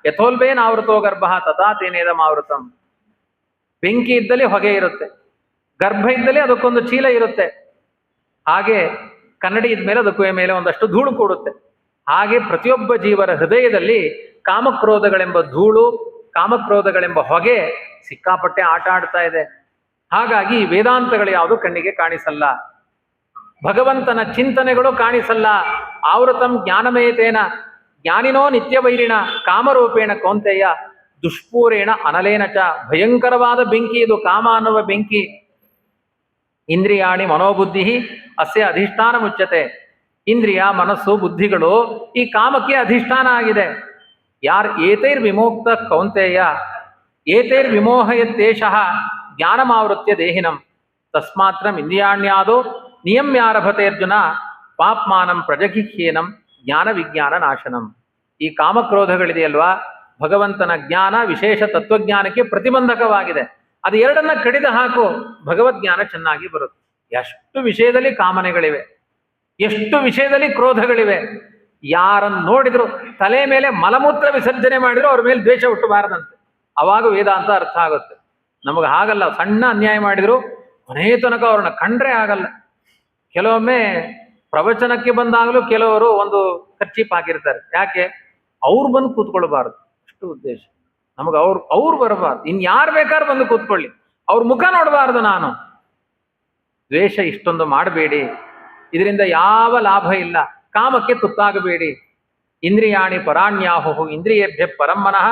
ಯಥೋಲ್ಬೇನಾವೃತೋ ಗರ್ಭ ತಥಾ ತೇನೇದಮಾವೃತಂ. ಬೆಂಕಿ ಇದ್ದಲ್ಲಿ ಹೊಗೆ ಇರುತ್ತೆ, ಗರ್ಭ ಇದ್ದಲ್ಲಿ ಅದಕ್ಕೊಂದು ಚೀಲ ಇರುತ್ತೆ, ಹಾಗೆ ಕನ್ನಡಿ ಇದ್ಮೇಲೆ ಅದಕ್ಕೂ ಮೇಲೆ ಒಂದಷ್ಟು ಧೂಳು ಕೂಡುತ್ತೆ. ಹಾಗೆ ಪ್ರತಿಯೊಬ್ಬ ಜೀವರ ಹೃದಯದಲ್ಲಿ ಕಾಮಕ್ರೋಧಗಳೆಂಬ ಧೂಳು, ಕಾಮಕ್ರೋಧಗಳೆಂಬ ಹೊಗೆ ಸಿಕ್ಕಾಪಟ್ಟೆ ಆಟ ಆಡ್ತಾ ಇದೆ. ಹಾಗಾಗಿ ವೇದಾಂತಗಳು ಯಾವುದು ಕಣ್ಣಿಗೆ ಕಾಣಿಸಲ್ಲ, ಭಗವಂತನ ಚಿಂತನೆಗಳು ಕಾಣಿಸಲ್ಲ. ಆವೃತಂ ಜ್ಞಾನಮಯತೇನ ಜ್ಞಾನಿನೋ ನಿತ್ಯವೈರಿಣ ಕಾಮರೂಪೇಣ ಕೌಂತೆಯ ದುಷ್ಪೂರೇಣ ಅನಲೇನ ಚ. ಭಯಂಕರವಾದ ಬೆಂಕಿ ಇದು, ಕಾಮ ಅನ್ನುವ ಬೆಂಕಿ. ಇಂದ್ರಿಯಾಣಿ ಮನೋಬುದ್ಧಿ ಅಸ್ಯ ಅಧಿಷ್ಠಾನ ಮುಚ್ಚತೆ. ಇಂದ್ರಿಯ, ಮನಸ್ಸು, ಬುದ್ಧಿಗಳು ಈ ಕಾಮಕ್ಕೆ ಅಧಿಷ್ಠಾನ ಆಗಿದೆ. ಯಾರ್ ಏತೈರ್ವಿಮೋಕ್ತ ಕೌಂತೆಯ ಏತೈರ್ವಿಮೋಹಯತ್ತೇಷಃ ಜ್ಞಾನಮಾವೃತ್ಯ ದೇಹಿನಂ ತಸ್ಮಾತ್ರಂ ಇಂದ್ರಿಯಾಣ್ಯಾದೋ ನಿಯಮ್ಯಾರಭತೆರ್ಜುನ ಪಾಪ್ಮಾನಂ ಪ್ರಜಗಿಹ್ಯೇನಂ ಜ್ಞಾನ ವಿಜ್ಞಾನ ನಾಶನಂ. ಈ ಕಾಮಕ್ರೋಧಗಳಿದೆಯಲ್ವಾ, ಭಗವಂತನ ಜ್ಞಾನ, ವಿಶೇಷ ತತ್ವಜ್ಞಾನಕ್ಕೆ ಪ್ರತಿಬಂಧಕವಾಗಿದೆ. ಅದು ಎರಡನ್ನ ಕಡಿದು ಹಾಕು, ಭಗವದ್ಜ್ಞಾನ ಚೆನ್ನಾಗಿ ಬರುತ್ತೆ. ಎಷ್ಟು ವಿಷಯದಲ್ಲಿ ಕಾಮನೆಗಳಿವೆ, ಎಷ್ಟು ವಿಷಯದಲ್ಲಿ ಕ್ರೋಧಗಳಿವೆ. ಯಾರನ್ನು ನೋಡಿದ್ರು ತಲೆ ಮೇಲೆ ಮಲಮೂತ್ರ ವಿಸರ್ಜನೆ ಮಾಡಿದ್ರು ಅವ್ರ ಮೇಲೆ ದ್ವೇಷ ಹುಟ್ಟಬಾರದಂತೆ. ಅವಾಗ ವೇದಾಂತ ಅರ್ಥ ಆಗುತ್ತೆ. ನಮಗೆ ಹಾಗಲ್ಲ, ಸಣ್ಣ ಅನ್ಯಾಯ ಮಾಡಿದ್ರು ಕೊನೆಯ ತನಕ ಅವ್ರನ್ನ ಕಂಡ್ರೆ ಆಗಲ್ಲ. ಕೆಲವೊಮ್ಮೆ ಪ್ರವಚನಕ್ಕೆ ಬಂದಾಗಲೂ ಕೆಲವರು ಒಂದು ಕರ್ಚೀಪ್ ಹಾಕಿರ್ತಾರೆ. ಯಾಕೆ? ಅವ್ರು ಬಂದು ಕೂತ್ಕೊಳ್ಬಾರ್ದು, ಅಷ್ಟು ಉದ್ದೇಶ. ನಮಗೆ ಅವ್ರು ಬರಬಾರ್ದು, ಇನ್ಯಾರು ಬೇಕಾದ್ರೂ ಬಂದು ಕೂತ್ಕೊಳ್ಳಿ, ಅವ್ರ ಮುಖ ನೋಡಬಾರ್ದು ನಾನು. ದ್ವೇಷ ಇಷ್ಟೊಂದು ಮಾಡಬೇಡಿ, ಇದರಿಂದ ಯಾವ ಲಾಭ ಇಲ್ಲ. ಕಾಮಕ್ಕೆ ತುತ್ತಾಗಬೇಡಿ. ಇಂದ್ರಿಯಾಣಿ ಪರಾಣ್ಯಾಹು ಇಂದ್ರಿಯೇಭ್ಯ ಪರಂ ಮನಃ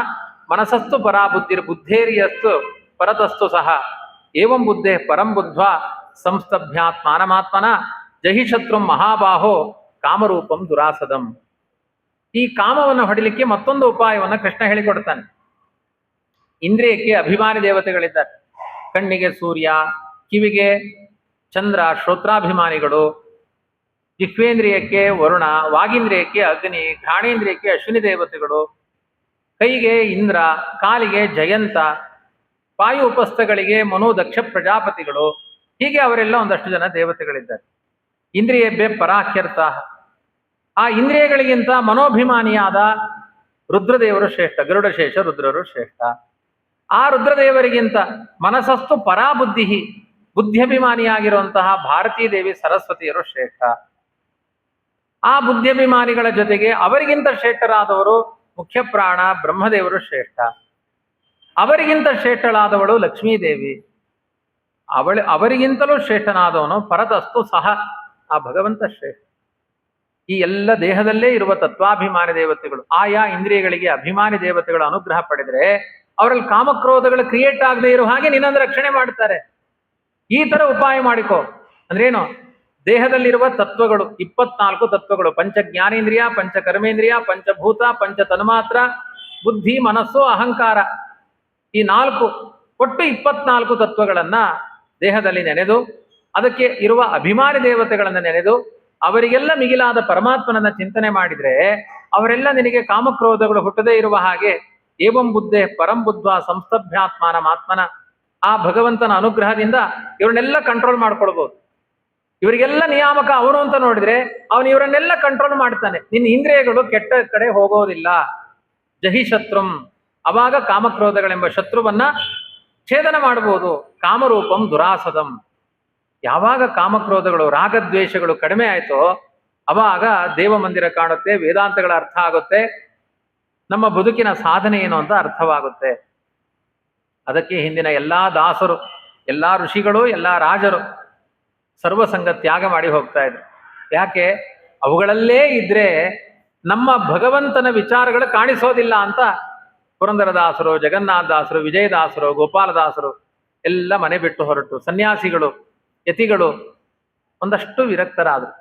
ಮನಸಸ್ತು ಪರಾ ಬುದ್ಧಿರ್ ಬುದ್ಧೇರಿಯಸ್ತು ಪರತಸ್ತು ಸಹ ಏವಂ ಬುದ್ಧೇ ಪರಂ ಬುದ್ಧ್ವಾ ಸಂಸ್ತಭ್ಯಾತ್ಮಾನಮಾತ್ಮನ ಜಹಿ ಶತ್ರು ಮಹಾಬಾಹೋ ಕಾಮರೂಪಂ ದುರಾಸದಂ. ಈ ಕಾಮವನ್ನು ಹೊಡಿಲಿಕ್ಕೆ ಮತ್ತೊಂದು ಉಪಾಯವನ್ನು ಕೃಷ್ಣ ಹೇಳಿಕೊಡ್ತಾನೆ. ಇಂದ್ರಿಯಕ್ಕೆ ಅಭಿಮಾನಿ ದೇವತೆಗಳಿದ್ದಾರೆ. ಕಣ್ಣಿಗೆ ಸೂರ್ಯ, ಕಿವಿಗೆ ಚಂದ್ರ, ಶ್ರೋತ್ರಾಭಿಮಾನಿಗಳು, ಜಿಹ್ವೇಂದ್ರಿಯಕ್ಕೆ ವರುಣ, ವಾಗೀಂದ್ರಿಯಕ್ಕೆ ಅಗ್ನಿ, ಘ್ರಾಣೇಂದ್ರಿಯಕ್ಕೆ ಅಶ್ವಿನಿ ದೇವತೆಗಳು, ಕೈಗೆ ಇಂದ್ರ, ಕಾಲಿಗೆ ಜಯಂತ, ವಾಯು ಉಪಸ್ಥಗಳಿಗೆ ಮನು, ದಕ್ಷ ಪ್ರಜಾಪತಿಗಳು. ಹೀಗೆ ಅವರೆಲ್ಲ ಒಂದಷ್ಟು ಜನ ದೇವತೆಗಳಿದ್ದಾರೆ. ಇಂದ್ರಿಯೇಭ್ಯ ಪರಾಹ್ಯರ್ಥ. ಆ ಇಂದ್ರಿಯಗಳಿಗಿಂತ ಮನೋಭಿಮಾನಿಯಾದ ರುದ್ರದೇವರು ಶ್ರೇಷ್ಠ, ಗರುಡಶೇಷ ರುದ್ರರು ಶ್ರೇಷ್ಠ. ಆ ರುದ್ರದೇವರಿಗಿಂತ ಮನಸಸ್ತು ಪರಾಬುದ್ಧಿ, ಬುದ್ಧಿಯಭಿಮಾನಿಯಾಗಿರುವಂತಹ ಭಾರತೀ ದೇವಿ ಸರಸ್ವತಿಯರು ಶ್ರೇಷ್ಠ. ಆ ಬುದ್ಧಿಯಭಿಮಾನಿಗಳ ಜೊತೆಗೆ ಅವರಿಗಿಂತ ಶ್ರೇಷ್ಠರಾದವರು ಮುಖ್ಯ ಪ್ರಾಣ ಬ್ರಹ್ಮದೇವರು ಶ್ರೇಷ್ಠ. ಅವರಿಗಿಂತ ಶ್ರೇಷ್ಠಳಾದವಳು ಲಕ್ಷ್ಮೀದೇವಿ. ಅವರಿಗಿಂತಲೂ ಶ್ರೇಷ್ಠನಾದವನು ಪರತಸ್ತು ಸಹ, ಆ ಭಗವಂತ ಶ್ರೇಷ್ಠ. ಈ ಎಲ್ಲ ದೇಹದಲ್ಲೇ ಇರುವ ತತ್ವಾಭಿಮಾನಿ ದೇವತೆಗಳು, ಆಯಾ ಇಂದ್ರಿಯಗಳಿಗೆ ಅಭಿಮಾನಿ ದೇವತೆಗಳ ಅನುಗ್ರಹ ಪಡೆದರೆ ಅವರಲ್ಲಿ ಕಾಮಕ್ರೋಧಗಳು ಕ್ರಿಯೇಟ್ ಆಗದೆ ಇರೋ ಹಾಗೆ ನಿನ್ನನ್ನು ರಕ್ಷಣೆ ಮಾಡ್ತಾರೆ. ಈ ತರ ಉಪಾಯ ಮಾಡಿಕೋ. ಅಂದ್ರೇನು? ದೇಹದಲ್ಲಿರುವ ತತ್ವಗಳು 24 ತತ್ವಗಳು, ಪಂಚ ಜ್ಞಾನೇಂದ್ರಿಯ, ಪಂಚ ಕರ್ಮೇಂದ್ರಿಯ, ಪಂಚಭೂತ, ಪಂಚ ತನ್ಮಾತ್ರ, ಬುದ್ಧಿ, ಮನಸ್ಸು, ಅಹಂಕಾರ. ಈ 4 ಒಟ್ಟು 24 ತತ್ವಗಳನ್ನ ದೇಹದಲ್ಲಿ ನೆನೆದು ಅದಕ್ಕೆ ಇರುವ ಅಭಿಮಾನಿ ದೇವತೆಗಳನ್ನು ನೆನೆದು ಅವರಿಗೆಲ್ಲ ಮಿಗಿಲಾದ ಪರಮಾತ್ಮನನ್ನ ಚಿಂತನೆ ಮಾಡಿದ್ರೆ ಅವರೆಲ್ಲ ನಿನಗೆ ಕಾಮಕ್ರೋಧಗಳು ಹುಟ್ಟದೇ ಇರುವ ಹಾಗೆ ಏವಂ ಬುದ್ಧೆ ಪರಂ ಬುದ್ಧ ಸಂಸ್ತಭ್ಯಾತ್ಮಾನ ಮಾತ್ಮನ ಆ ಭಗವಂತನ ಅನುಗ್ರಹದಿಂದ ಇವ್ರನ್ನೆಲ್ಲ ಕಂಟ್ರೋಲ್ ಮಾಡ್ಕೊಳ್ಬಹುದು. ಇವರಿಗೆಲ್ಲ ನಿಯಾಮಕ ಅವನು ಅಂತ ನೋಡಿದ್ರೆ ಅವನು ಇವರನ್ನೆಲ್ಲ ಕಂಟ್ರೋಲ್ ಮಾಡ್ತಾನೆ. ನಿನ್ನ ಇಂದ್ರಿಯಗಳು ಕೆಟ್ಟ ಕಡೆ ಹೋಗೋದಿಲ್ಲ. ಜಹಿ ಶತ್ರುಂ, ಅವಾಗ ಕಾಮಕ್ರೋಧಗಳೆಂಬ ಶತ್ರುವನ್ನ ಛೇದನ ಮಾಡಬಹುದು. ಕಾಮರೂಪಂ ದುರಾಸದಂ, ಯಾವಾಗ ಕಾಮಕ್ರೋಧಗಳು ರಾಗದ್ವೇಷಗಳು ಕಡಿಮೆ ಆಯ್ತೋ ಅವಾಗ ದೇವ ಮಂದಿರ ಕಾಣುತ್ತೆ, ವೇದಾಂತಗಳ ಅರ್ಥ ಆಗುತ್ತೆ, ನಮ್ಮ ಬದುಕಿನ ಸಾಧನೆ ಏನು ಅಂತ ಅರ್ಥವಾಗುತ್ತೆ. ಅದಕ್ಕೆ ಹಿಂದಿನ ಎಲ್ಲಾ ದಾಸರು, ಎಲ್ಲಾ ಋಷಿಗಳು, ಎಲ್ಲಾ ರಾಜರು ಸರ್ವಸಂಗ ತ್ಯಾಗ ಮಾಡಿ ಹೋಗ್ತಾ ಇದ್ರು. ಯಾಕೆ? ಅವುಗಳಲ್ಲೇ ಇದ್ರೆ ನಮ್ಮ ಭಗವಂತನ ವಿಚಾರಗಳು ಕಾಣಿಸೋದಿಲ್ಲ ಅಂತ ಪುರಂದರದಾಸರು, ಜಗನ್ನಾಥದಾಸರು, ವಿಜಯದಾಸರು, ಗೋಪಾಲದಾಸರು ಎಲ್ಲ ಮನೆ ಬಿಟ್ಟು ಹೊರಟು. ಸನ್ಯಾಸಿಗಳು, ಯತಿಗಳು ಒಂದಷ್ಟು ವಿರಕ್ತರಾದರು.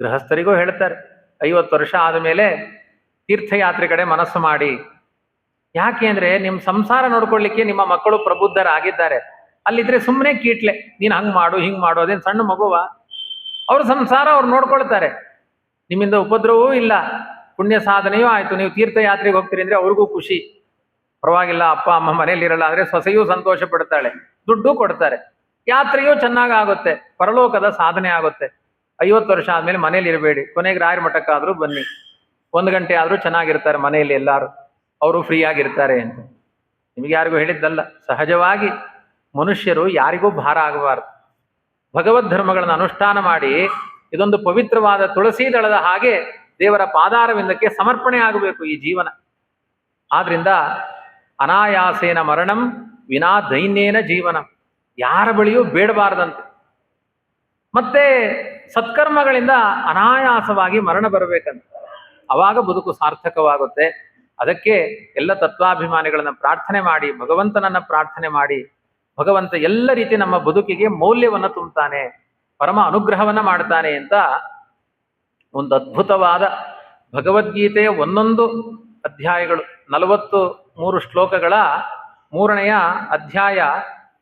ಗೃಹಸ್ಥರಿಗೂ ಹೇಳ್ತಾರೆ 50 ವರ್ಷ ಆದಮೇಲೆ ತೀರ್ಥಯಾತ್ರೆ ಕಡೆ ಮನಸ್ಸು ಮಾಡಿ. ಯಾಕೆ ಅಂದ್ರೆ ನಿಮ್ಮ ಸಂಸಾರ ನೋಡ್ಕೊಳ್ಳಿಕ್ಕೆ ನಿಮ್ಮ ಮಕ್ಕಳು ಪ್ರಬುದ್ಧರಾಗಿದ್ದಾರೆ. ಅಲ್ಲಿದ್ರೆ ಸುಮ್ಮನೆ ಕೀಟ್ಲೆ, ನೀನು ಹಂಗ್ ಮಾಡು ಹಿಂಗ್ ಮಾಡು, ಅದೇನು ಸಣ್ಣ ಮಗುವ? ಅವ್ರ ಸಂಸಾರ ಅವ್ರು ನೋಡ್ಕೊಳ್ತಾರೆ, ನಿಮ್ಮಿಂದ ಉಪದ್ರವವೂ ಇಲ್ಲ, ಪುಣ್ಯ ಸಾಧನೆಯೂ ಆಯ್ತು. ನೀವು ತೀರ್ಥಯಾತ್ರೆಗೆ ಹೋಗ್ತೀರಿ ಅಂದ್ರೆ ಅವ್ರಿಗೂ ಖುಷಿ, ಪರವಾಗಿಲ್ಲ ಅಪ್ಪ ಅಮ್ಮ ಮನೇಲಿರಲ್ಲ ಅಂದ್ರೆ ಸೊಸೆಯೂ ಸಂತೋಷ ಪಡ್ತಾಳೆ, ದುಡ್ಡು ಕೊಡ್ತಾರೆ, ಯಾತ್ರೆಯೂ ಚೆನ್ನಾಗಿ ಆಗುತ್ತೆ, ಪರಲೋಕದ ಸಾಧನೆ ಆಗುತ್ತೆ. 50 ವರ್ಷ ಆದ್ಮೇಲೆ ಮನೇಲಿ ಇರಬೇಡಿ, ಕೊನೆಗೆ ರಾಯರ ಮಠಕ್ಕಾದ್ರೂ ಬನ್ನಿ, 1 ಗಂಟೆ ಆದ್ರೂ ಚೆನ್ನಾಗಿರ್ತಾರೆ ಮನೆಯಲ್ಲಿ, ಎಲ್ಲಾರು ಅವರು ಫ್ರೀ ಆಗಿರ್ತಾರೆ ಅಂತ. ನಿಮಗೆ ಯಾರಿಗೂ ಹೇಳಿದ್ದಲ್ಲ, ಸಹಜವಾಗಿ ಮನುಷ್ಯರು ಯಾರಿಗೂ ಭಾರ ಆಗಬಾರ್ದು. ಭಗವದ್ ಧರ್ಮಗಳನ್ನು ಅನುಷ್ಠಾನ ಮಾಡಿ ಇದೊಂದು ಪವಿತ್ರವಾದ ತುಳಸಿ ದಳದ ಹಾಗೆ ದೇವರ ಪಾದಾರವಿಂದಕ್ಕೆ ಸಮರ್ಪಣೆ ಆಗಬೇಕು ಈ ಜೀವನ. ಆದ್ರಿಂದ ಅನಾಯಾಸೇನ ಮರಣಂ ವಿನಾ ದೈನ್ಯೇನ ಜೀವನ, ಯಾರ ಬಳಿಯೂ ಬೇಡಬಾರದಂತೆ. ಮತ್ತೆ ಸತ್ಕರ್ಮಗಳಿಂದ ಅನಾಯಾಸವಾಗಿ ಮರಣ ಬರಬೇಕಂತ, ಅವಾಗ ಬದುಕು ಸಾರ್ಥಕವಾಗುತ್ತೆ. ಅದಕ್ಕೆ ಎಲ್ಲ ತತ್ವಾಭಿಮಾನಿಗಳನ್ನ ಪ್ರಾರ್ಥನೆ ಮಾಡಿ, ಭಗವಂತನನ್ನ ಪ್ರಾರ್ಥನೆ ಮಾಡಿ, ಭಗವಂತ ಎಲ್ಲ ರೀತಿ ನಮ್ಮ ಬದುಕಿಗೆ ಮೌಲ್ಯವನ್ನು ತುಂಬುತ್ತಾನೆ, ಪರಮ ಅನುಗ್ರಹವನ್ನ ಮಾಡ್ತಾನೆ ಅಂತ ಒಂದು ಅದ್ಭುತವಾದ ಭಗವದ್ಗೀತೆಯ 11 ಅಧ್ಯಾಯಗಳು, 43 ಶ್ಲೋಕಗಳ 3ನೆಯ ಅಧ್ಯಾಯ.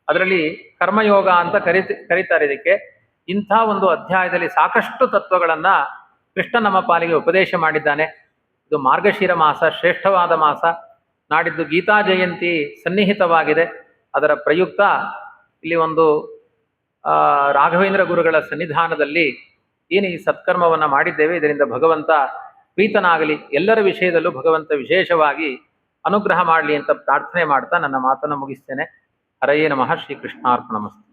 ಅದರಲ್ಲಿ ಕರ್ಮಯೋಗ ಅಂತ ಕರೀತಾರೆ ಇದಕ್ಕೆ. ಇಂಥ ಒಂದು ಅಧ್ಯಾಯದಲ್ಲಿ ಸಾಕಷ್ಟು ತತ್ವಗಳನ್ನ ಕೃಷ್ಣ ನಮ್ಮ ಪಾಲಿಗೆ ಉಪದೇಶ ಮಾಡಿದ್ದಾನೆ. ಇದು ಮಾರ್ಗಶಿರ ಮಾಸ, ಶ್ರೇಷ್ಠವಾದ ಮಾಸ. ನಾಡಿದ್ದು ಗೀತಾ ಜಯಂತಿ ಸನ್ನಿಹಿತವಾಗಿದೆ. ಅದರ ಪ್ರಯುಕ್ತ ಇಲ್ಲಿ ಒಂದು ರಾಘವೇಂದ್ರ ಗುರುಗಳ ಸನ್ನಿಧಾನದಲ್ಲಿ ಏನು ಈ ಸತ್ಕರ್ಮವನ್ನ ಮಾಡಿದ್ದೇವೆ, ಇದರಿಂದ ಭಗವಂತ ಪ್ರೀತನಾಗಲಿ, ಎಲ್ಲರ ವಿಷಯದಲ್ಲೂ ಭಗವಂತ ವಿಶೇಷವಾಗಿ ಅನುಗ್ರಹ ಮಾಡಲಿ ಅಂತ ಪ್ರಾರ್ಥನೆ ಮಾಡ್ತಾ ನನ್ನ ಮಾತನ್ನು ಮುಗಿಸ್ತೇನೆ. ಹರಯೇ ನಮಃ. ಶ್ರೀಕೃಷ್ಣಾರ್ಪಣಮಸ್ತು.